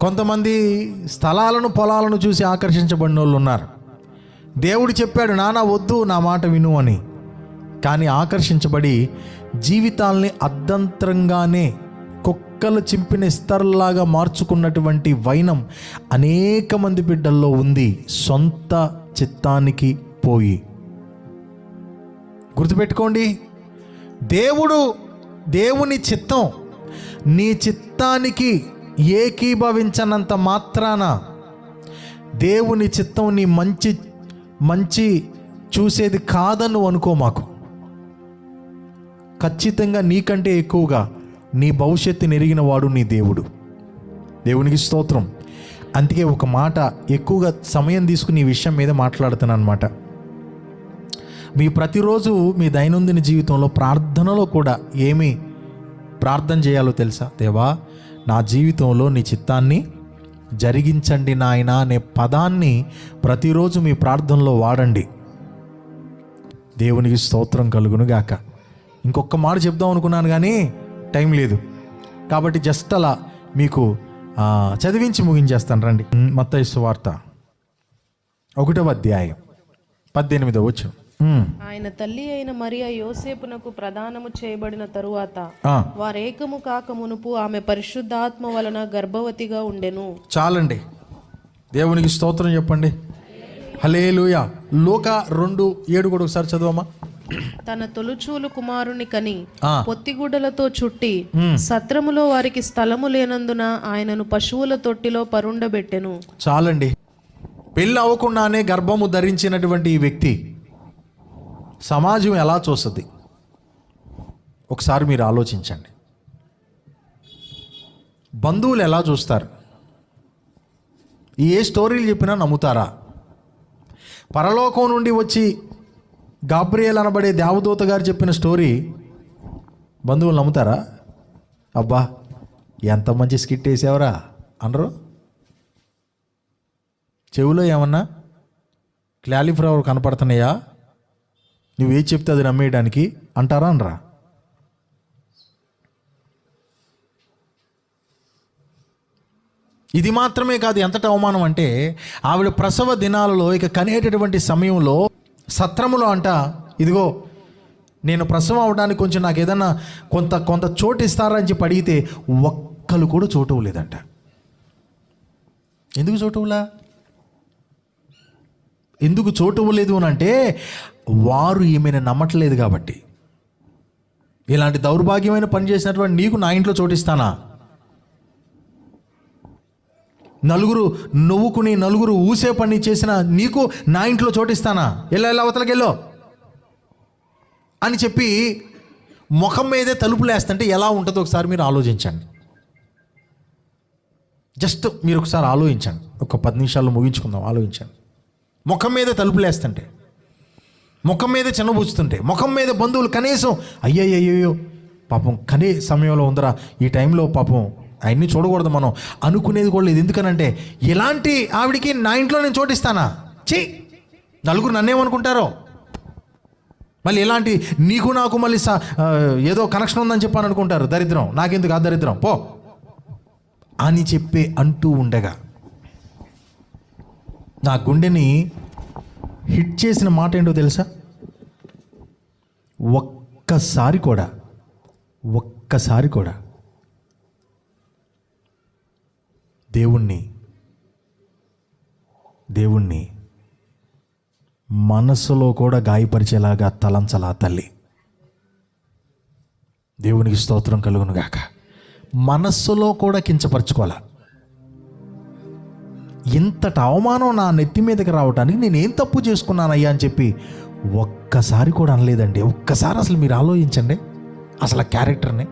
Speaker 1: కొంతమంది స్థలాలను పొలాలను చూసి ఆకర్షించబడిన వాళ్ళు ఉన్నారు. దేవుడు చెప్పాడు నానా వద్దు, నా మాట విను అని. కానీ ఆకర్షించబడి జీవితాల్ని అర్ధంతరంగానే కుక్కలు చింపిన ఇస్తర్లాగా మార్చుకున్నటువంటి వైనం అనేక మంది బిడ్డల్లో ఉంది, సొంత చిత్తానికి పోయి. గుర్తుపెట్టుకోండి, దేవుని చిత్తం నీ చిత్తానికి ఏకీభవించనంత మాత్రాన దేవుని చిత్తం నీ మంచి చూసేది కాదని అనుకో. మాకు ఖచ్చితంగా నీకంటే ఎక్కువగా నీ భవిష్యత్తుని ఎరిగిన వాడు నీ దేవుడు. దేవునికి స్తోత్రం. అందుకే ఒక మాట ఎక్కువగా సమయం తీసుకుని ఈ విషయం మీద మాట్లాడుతున్నాను అన్నమాట. మీ ప్రతిరోజు మీ దైనందిన జీవితంలో ప్రార్థనలో కూడా ఏమి ప్రార్థన చేయాలో తెలుసా? దేవా, నా జీవితంలో నీ చిత్తాన్ని జరిగించండి నాయనా అనే పదాన్ని ప్రతిరోజు మీ ప్రార్థనలో వాడండి. దేవునికి స్తోత్రం కలుగును గాక. ఇంకొక మాట చెప్దాం అనుకున్నాను కానీ టైం లేదు, కాబట్టి జస్ట్ అలా మీకు చదివించి ముగించేస్తాను. రండి, మత్తయి సువార్త 1వ అధ్యాయం 18వ వచనం.
Speaker 2: ఆయన తల్లి అయిన మరియా యోసేపునకు ప్రదానము చేయబడిన తరువాత వారేకము కాక మునుపు ఆమె పరిశుద్ధాత్మ వలన గర్భవతిగా ఉండెను.
Speaker 1: చాలండి, దేవునికి స్తోత్రం చెప్పండి. హల్లెలూయా. లూకా 2:7 కూడా ఒకసారి చదవమ్మా.
Speaker 2: తన తొలుచూలు కుమారుని కని పొత్తిగుడ్డలతో చుట్టి సత్రములో వారికి స్థలము లేనందున ఆయనను పశువుల తొట్టిలో పరుండబెట్టెను.
Speaker 1: చాలండి, పెళ్ళి అవ్వకుండానే గర్భము ధరించినటువంటి ఈ వ్యక్తి సమాజం ఎలా చూస్తుంది ఒకసారి మీరు ఆలోచించండి. బంధువులు ఎలా చూస్తారు? ఏ స్టోరీలు చెప్పినా నమ్ముతారా? పరలోకం నుండి వచ్చి గాబ్రియేల్ అనబడే దేవదూత గారు చెప్పిన స్టోరీ బంధువులు నమ్ముతారా? అబ్బా ఎంత మంచి స్కిట్ వేసావరా అనరు? చెవిలో ఏమన్నా క్లాలిఫ్లవర్ కనపడుతున్నాయా, నువ్వే చెప్తే అది నమ్మేయడానికి అంటారా అనరా? ఇది మాత్రమే కాదు, ఎంతటి అవమానం అంటే ఆవిడ ప్రసవ దినాలలో ఇక కనేటటువంటి సమయంలో సత్రములో అంట, ఇదిగో నేను ప్రసవం అవడానికి కొంచెం నాకు ఏదన్నా కొంత చోటు ఇస్తారా అని చెప్పి అడిగితే ఒక్కరు కూడా చోటు ఇవ్వలేదంట. ఎందుకు చోటు ఇవ్వలా? ఎందుకు చోటు ఇవ్వలేదు అని అంటే వారు ఈమెను నమ్మట్లేదు కాబట్టి. ఇలాంటి దౌర్భాగ్యమైన పని చేసినటువంటి నీకు నా ఇంట్లో చోటిస్తానా? నలుగురు నవ్వుకుని నలుగురు ఊసే పని చేసిన నీకు నా ఇంట్లో చోటిస్తానా? ఎలా అవతలకెళ్ళో అని చెప్పి ముఖం మీదే తలుపులు వేస్తుంటే ఎలా ఉంటుందో ఒకసారి మీరు ఆలోచించండి. జస్ట్ మీరు ఒకసారి ఆలోచించండి. ఒక 10 నిమిషాల్లో ముగించుకుందాం. ఆలోచించండి. ముఖం మీద తలుపులు వేస్తుంటే, ముఖం మీద చిన్నబూచుతుంటే, ముఖం మీద బంధువులు కనీసం అయ్యయ్యో పాపం కనే సమయంలో ఉందరా, ఈ టైంలో పాపం ఆయన్ని చూడకూడదు మనం అనుకునేది కూడా లేదు. ఎందుకనంటే ఇలాంటి ఆవిడికి నా ఇంట్లో నేను చోటిస్తానా? నలుగురు నన్నేమనుకుంటారో, మళ్ళీ ఇలాంటి నీకు నాకు మళ్ళీ ఏదో కనెక్షన్ ఉందని చెప్పని అనుకుంటారు. దరిద్రం నాకెందుకు ఆ దరిద్రం పో అని చెప్పి అంటూ ఉండగా నా గుండెని హిట్ చేసిన మాట ఏంటో తెలుసా? ఒక్కసారి కూడా దేవుణ్ణి మనసులో కూడా గాయపరిచేలాగా తలంచలా తల్లి. దేవునికి స్తోత్రం కలుగును గాక. మనస్సులో కూడా కించపరచుకోవాలా. ఇంతటి అవమానం నా నెత్తి మీదకి రావటానికి నేనేం తప్పు చేసుకున్నానయ్యా అని చెప్పి ఒక్కసారి కూడా అనలేదండి. ఒక్కసారి అసలు మీరు ఆలోచించండి అసలు ఆ క్యారెక్టర్ని.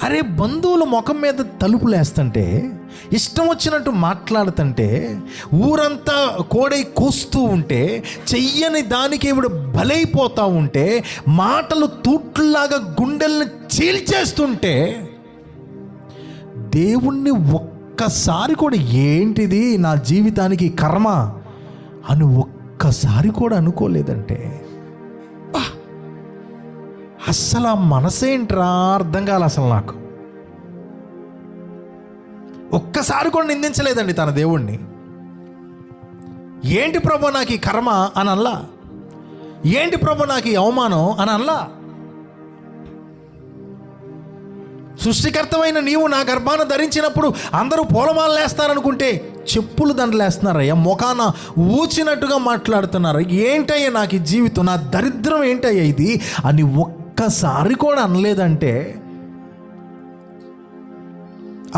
Speaker 1: అరే, బంధువుల ముఖం మీద తలుపులు వేస్తుంటే, ఇష్టం వచ్చినట్టు మాట్లాడుతుంటే, ఊరంతా కోడై కూస్తూ ఉంటే, చెయ్యని దానికి ఇవిడ బలైపోతూ ఉంటే, మాటలు తూట్లులాగా గుండెల్ని చీల్చేస్తుంటే, దేవుణ్ణి ఒక్కసారి కూడా ఏంటిది నా జీవితానికి కర్మ అని ఒక్కసారి కూడా అనుకోలేదంటే అస్సలు ఆ మనసేంట్రా అర్థం కాలే అసలు నాకు. ఒక్కసారి కూడా నిందించలేదండి తన దేవుణ్ణి. ఏంటి ప్రభు నాకు ఈ కర్మ అని అనలా, ఏంటి ప్రభు నాకు ఈ అవమానం అని అనలా. సృష్టికర్తమైన నీవు నా గర్భాన ధరించినప్పుడు అందరూ పూలమాలలు వేస్తారనుకుంటే చెప్పులు దండలు వేస్తున్నారయ్యా, ముఖాన ఊచినట్టుగా మాట్లాడుతున్నారు. ఏంటయ్యా నాకు ఈ జీవితం, నా దరిద్రం ఏంటయ్యా ఇది అని ఒక్కసారి కూడా అనలేదంటే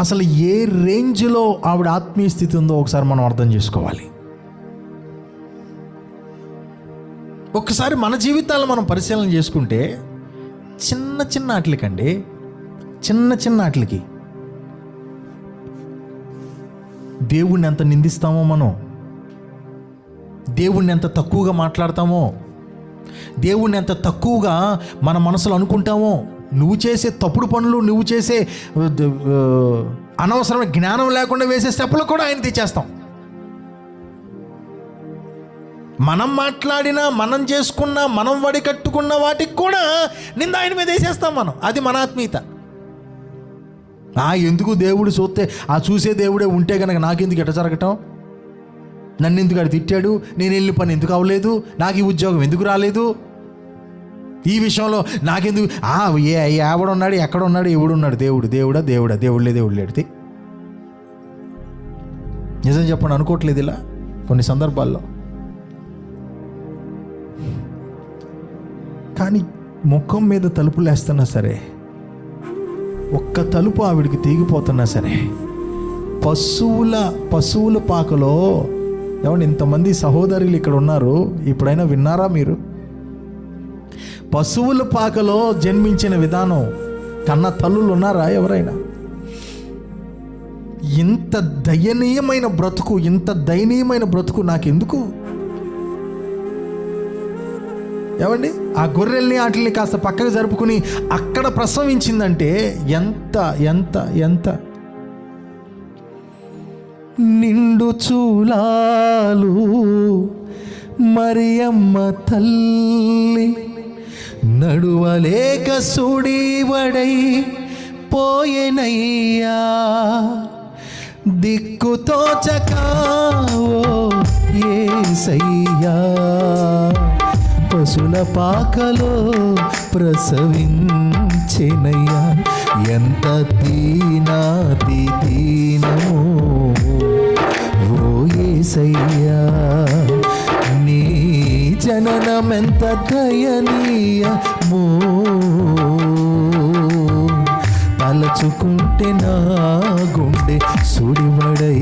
Speaker 1: అసలు ఏ రేంజ్లో ఆవిడ ఆత్మీయ స్థితి ఉందో ఒకసారి మనం అర్థం చేసుకోవాలి. ఒక్కసారి మన జీవితాలను మనం పరిశీలన చేసుకుంటే చిన్న చిన్న ఆటలకండి, చిన్న ఆటలకి దేవుణ్ణి ఎంత నిందిస్తామో, మనం దేవుణ్ణి ఎంత తక్కువగా మాట్లాడతామో, దేవుణ్ణి ఎంత తక్కువగా మన మనసులో అనుకుంటామో. నువ్వు చేసే తప్పుడు పనులు, నువ్వు చేసే అనవసరమైన జ్ఞానం లేకుండా వేసే స్టెప్పులు కూడా ఆయన తెచ్చేస్తాం. మనం మాట్లాడినా, మనం చేసుకున్నా, మనం వడికట్టుకున్న వాటికి కూడా నింద ఆయన మీద వేసేస్తాం మనం. అది మన ఆత్మీయత. ఎందుకు దేవుడు చూస్తే ఆ చూసే దేవుడే ఉంటే కనుక నాకెందుకు ఎట జరగటం, నన్ను ఎందుకు అడి తిట్టాడు, నేను వెళ్ళిన పని ఎందుకు అవ్వలేదు, నాకు ఈ ఉద్యోగం ఎందుకు రాలేదు, ఈ విషయంలో నాకెందుకు, ఎవడున్నాడు, ఎక్కడ ఉన్నాడు, ఎవడున్నాడు, దేవుడా దేవుడు లేడితే. నిజం చెప్పండి, అనుకోవట్లేదు ఇలా కొన్ని సందర్భాల్లో. కానీ ముఖం మీద తలుపులు వేస్తున్నా సరే, ఒక్క తలుపు ఆవిడికి తీగిపోతున్నా సరే, పశువుల పాకలో ఏమండి ఇంతమంది సహోదరులు ఇక్కడ ఉన్నారు, ఇప్పుడైనా విన్నారా మీరు? పశువుల పాకలో జన్మించిన విధానం కన్న తల్లులు ఉన్నారా ఎవరైనా? ఇంత దయనీయమైన బ్రతుకు నాకెందుకు? ఏమండి, ఆ గొర్రెల్ని వాటిని కాస్త పక్కకు జరుపుకుని అక్కడ ప్రసవించిందంటే ఎంత నిండు చూలాలు మరియమ్మ తల్లి నడువలేక సుడివడై పోయెనయ్యా, దిక్కుతోచక ఓ యేసయ్యా, పశుల పాకలో ప్రసవించెనయ్యా, ఎంత దీనమో ఓ యేసయ్యా, నీ జననం జననమెంత దయనీయము, తలచుకుంటే నా గుండె సుడివడై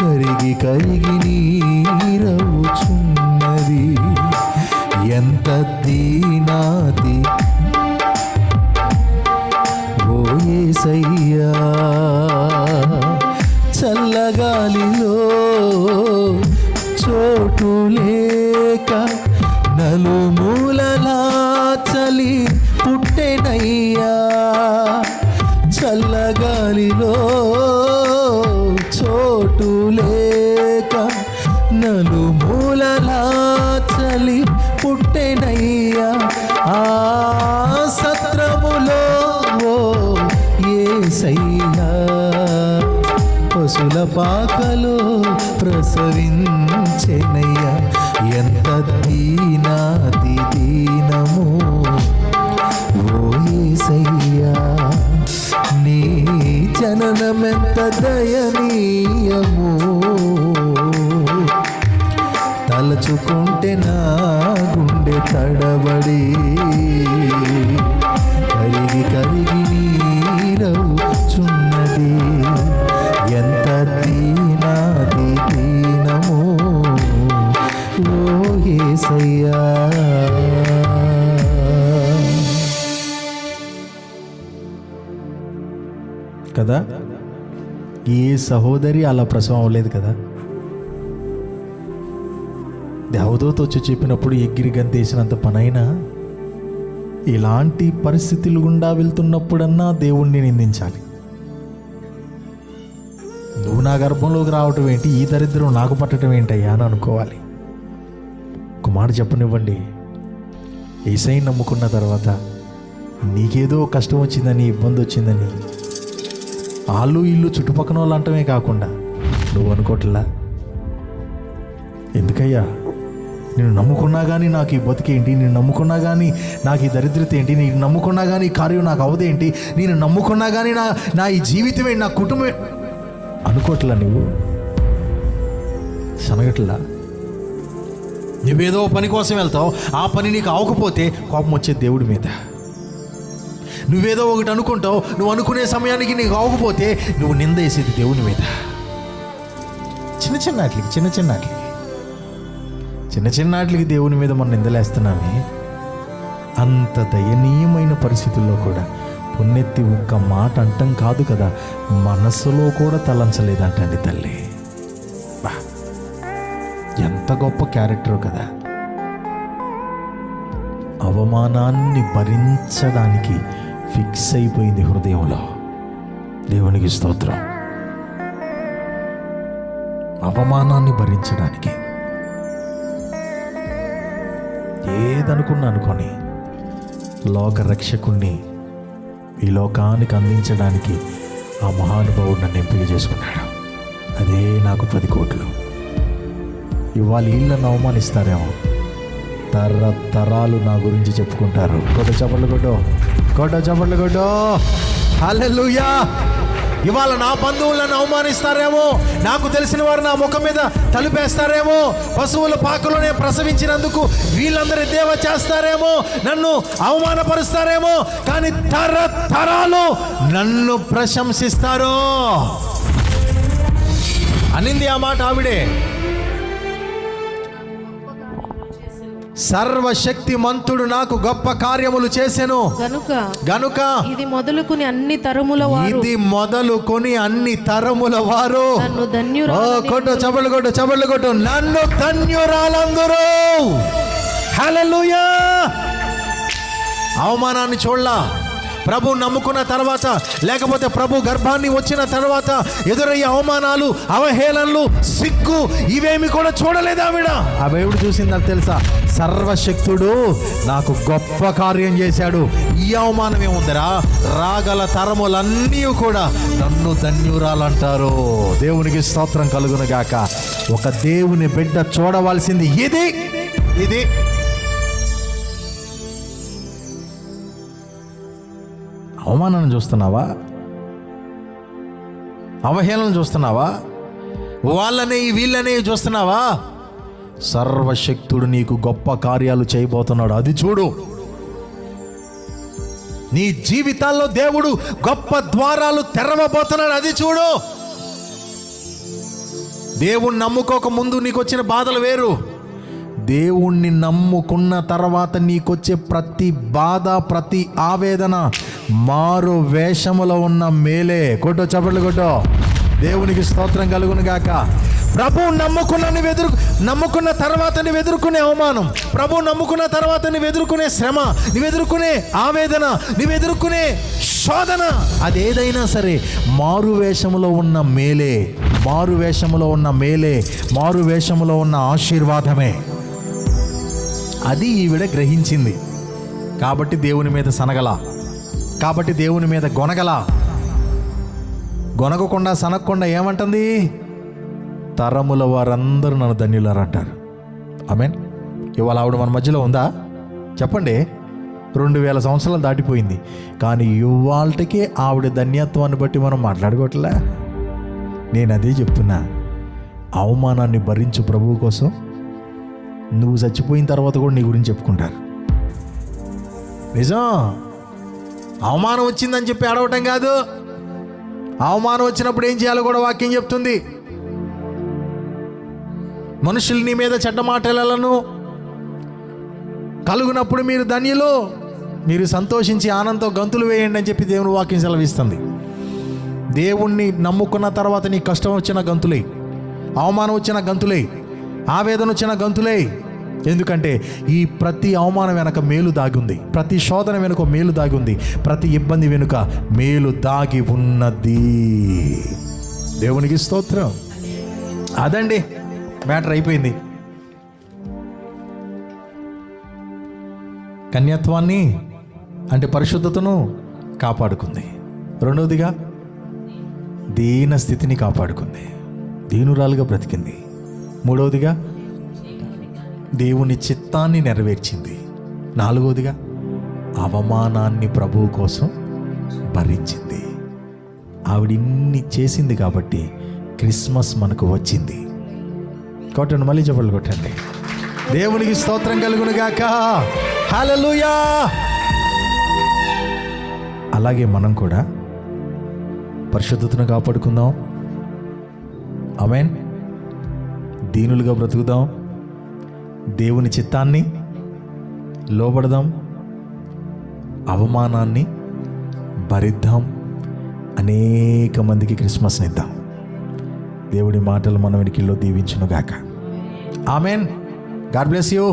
Speaker 1: కరిగి కరిగి నీరవుచున్నది. ఎంత దీనాతి ఓ యేసయ్యా, చల్లగాలిలో చోటు లేక నలుమూలలా చలి పుట్టెనయ్యా. చల్లగాలిలో చోటు లేక నలుమూలలా చలి పుట్టెనయ్యా. ఆ సత్రములో ఓ యేసయ్యా, పశుల పాకలో ప్రసవించెనయ్యా. ఎంత దీనాతి దీనము ఓ యేసయ్యా, నీ జననమెంత దయనీయము, తలచుకుంటే నా గుండె తడబడి కరిగి కరిగి నీరవుచున్నది. ఎంత దీనాతి దీనము ఓ యేసయ్యా. కదా, ఏ సహోదరి అలా ప్రసవం అవ్వలేదు కదా. దేవదూత వచ్చి చెప్పినప్పుడు ఎగిరి గంతేసినంత పనైనా ఇలాంటి పరిస్థితులు గుండా వెళ్తున్నప్పుడన్నా దేవుణ్ణి నిందించాలి. నువ్వు నా గర్భంలోకి రావటం ఏంటి, ఈ దరిద్రం నాకు పట్టడం ఏంటయ్యా అని అనుకోవాలి. ఒక మాట చెప్పనివ్వండి, యేసయ్యని నమ్ముకున్న తర్వాత నీకేదో కష్టం వచ్చిందని, ఇబ్బంది వచ్చిందని వాళ్ళు ఇల్లు చుట్టుపక్కన వాళ్ళు అంటమే కాకుండా నువ్వు అనుకోవట్లా, ఎందుకయ్యా నేను నమ్ముకున్నా కానీ నాకు ఈ బతికేంటి, నేను నమ్ముకున్నా కానీ నాకు ఈ దరిద్రత ఏంటి, నేను నమ్ముకున్నా కానీ ఈ కార్యం నాకు అవదేంటి, నేను నమ్ముకున్నా కానీ నా ఈ జీవితం ఏంటి, నా కుటుంబం అనుకోవట్లా, నువ్వు సనగట్లా. నువ్వేదో పని కోసం వెళ్తావు, ఆ పని నీకు అవకపోతే కోపం వచ్చే దేవుడి మీద. నువ్వేదో ఒకటి అనుకుంటావు, నువ్వు అనుకునే సమయానికి నీకు అవకపోతే నువ్వు నింద వేసేది దేవుని మీద. చిన్న చిన్నాట్లకి దేవుని మీద మనం నిందలేస్తున్నామే. అంత దయనీయమైన పరిస్థితుల్లో కూడా పున్నెత్తి ఒక్క మాట అంటం కాదు కదా, మనస్సులో కూడా తలంచలేదంటండి తల్లి. ఎంత గొప్ప క్యారెక్టర్ కదా. అవమానాన్ని భరించడానికి ఫిక్స్ అయిపోయింది హృదయంలో. దేవునికి స్తోత్రం. అవమానాన్ని భరించడానికి ఏదనుకున్నా అనుకొని లోక రక్షకుణ్ణి ఈ లోకానికి అందించడానికి ఆ మహానుభావుడు నన్ను ఎంపిక చేసుకున్నాడు. అదే నాకు 10 కోట్లు. ఇవాళ వీళ్ళని అవమానిస్తారేమో, తరతరాలు నా గురించి చెప్పుకుంటారు. చప్పట్లు కొట్టు. హల్లెలూయా. ఇవాళ నా బంధువులను అవమానిస్తారేమో, నాకు తెలిసిన వారు నా ముఖం మీద తలుపేస్తారేమో, పశువుల పాకలోనే ప్రసవించినందుకు వీళ్ళందరి దేవ చేస్తారేమో, నన్ను అవమానపరుస్తారేమో, కానీ తరతరాలు నన్ను ప్రశంసిస్తారు అనింది ఆ మాట ఆవిడే. సర్వశక్తిమంతుడు నాకు గొప్ప కార్యములు చేసెను గనుక ఇది మొదలుకొని అన్ని తరముల వారు నన్ను ధన్యురాలందురు. నన్ను ధన్యురాలందురు. హల్లెలూయా. అవమానాన్ని చూడలా, ప్రభు నమ్ముకున్న తర్వాత, లేకపోతే ప్రభు గర్భాన్ని వచ్చిన తర్వాత ఎదురయ్యే అవమానాలు, అవహేళనలు, సిగ్గు ఇవేమి కూడా చూడలేదు ఆవిడ. ఆవిడ చూసింది నాకు తెలుసా, సర్వశక్తుడు నాకు గొప్ప కార్యం చేశాడు, ఈ అవమానం ఏముందిరా, రాగల తరములన్నీ కూడా నన్ను ధన్యురాలంటారు. దేవునికి స్తోత్రం కలుగును గాక. ఒక దేవుని బిడ్డ చూడవలసింది ఇది. అవమానాన్ని చూస్తున్నావా, అవహేళన చూస్తున్నావా, వాళ్ళనే వీళ్ళనే చూస్తున్నావా? సర్వశక్తుడు నీకు గొప్ప కార్యాలు చేయబోతున్నాడు, అది చూడు. నీ జీవితాల్లో దేవుడు గొప్ప ద్వారాలు తెరవబోతున్నాడు, అది చూడు. దేవుణ్ణి నమ్ముకోక ముందు నీకు వచ్చిన బాధలు వేరు. దేవుణ్ణి నమ్ముకున్న తర్వాత నీకొచ్చే ప్రతి బాధ, ప్రతి ఆవేదన మారు వేషములో ఉన్న మేలే. కొట్టో, చప్పట్లు కొట్టో. దేవునికి స్తోత్రం కలుగును గాక. ప్రభువు నమ్ముకున్న తర్వాత నువ్వు ఎదుర్కొనే అవమానం, ప్రభువు నమ్ముకున్న తర్వాత నువ్వు ఎదుర్కొనే శ్రమ, నువ్వు ఎదుర్కొనే ఆవేదన, నువ్వు ఎదుర్కొనే శోధన, అదేదైనా సరే మారు వేషములో ఉన్న మేలే, మారు వేషములో ఉన్న మేలే, మారు వేషములో ఉన్న ఆశీర్వాదమే. అది ఈవిడ గ్రహించింది. కాబట్టి దేవుని మీద సనగల, కాబట్టి దేవుని మీద గొనగల. గొనగకుండా సనగకుండా ఏమంటుంది? తరముల వారందరూ నన్ను ధన్యులారు అంటారు. ఆమేన్. ఇవాళ ఆవిడ మన మధ్యలో ఉందా? చెప్పండి. 2000 సంవత్సరాలు దాటిపోయింది, కానీ ఇవాళకే ఆవిడ ధన్యత్వాన్ని బట్టి మనం మాట్లాడుకోవట్లే. నేను అదే చెప్తున్నా, అవమానాన్ని భరించు ప్రభువు కోసం. నువ్వు చచ్చిపోయిన తర్వాత కూడా నీ గురించి చెప్పుకుంటారు. నిజం. అవమానం వచ్చిందని చెప్పి అడవటం కాదు, అవమానం వచ్చినప్పుడు ఏం చేయాలో కూడా వాక్యం చెప్తుంది. మనుషులు నీ మీద చెడ్డ మాటలను కలుగునప్పుడు మీరు ధన్యులు, మీరు సంతోషించి ఆనందంతో గంతులు వేయండి అని చెప్పి దేవుని వాక్యం సెలవిస్తుంది. దేవుణ్ణి నమ్ముకున్న తర్వాత నీ కష్టం వచ్చిన గంతులే, అవమానం వచ్చిన గంతులే, ఆవేదన వచ్చిన గంతులే. ఎందుకంటే ఈ ప్రతి అవమానం వెనుక మేలు దాగి ఉంది, ప్రతి శోధన వెనుక మేలు దాగి ఉంది, ప్రతి ఇబ్బంది వెనుక మేలు దాగి ఉన్నది. దేవునికి స్తోత్రం. అదండి మ్యాటర్ అయిపోయింది. కన్యత్వాన్ని అంటే పరిశుద్ధతను కాపాడుకుంది. రెండవదిగా దీన స్థితిని కాపాడుకుంది, దీనురాలుగా బ్రతికింది. మూడవదిగా దేవుని చిత్తాన్ని నెరవేర్చింది. నాలుగవదిగా అవమానాన్ని ప్రభువు కోసం భరించింది. ఆవిడ ఇన్ని చేసింది కాబట్టి క్రిస్మస్ మనకు వచ్చింది. కొట్టండి, మళ్ళీ చెప్పలు కొట్టండి. దేవునికి స్తోత్రం కలుగును గాక. హల్లెలూయా. అలాగే మనం కూడా పరిశుద్ధతను కాపాడుకుందాం. ఆమేన్. దీనులుగా బ్రతుకుదాం, దేవుని చిత్తాన్ని లోబడదాం, అవమానాన్ని భరిద్దాం, అనేక మందికి క్రిస్మస్ని ఇద్దాం. దేవుడి మాటలు మన వెనుకల్లో దీవించును గాక. ఆమేన్. God bless you.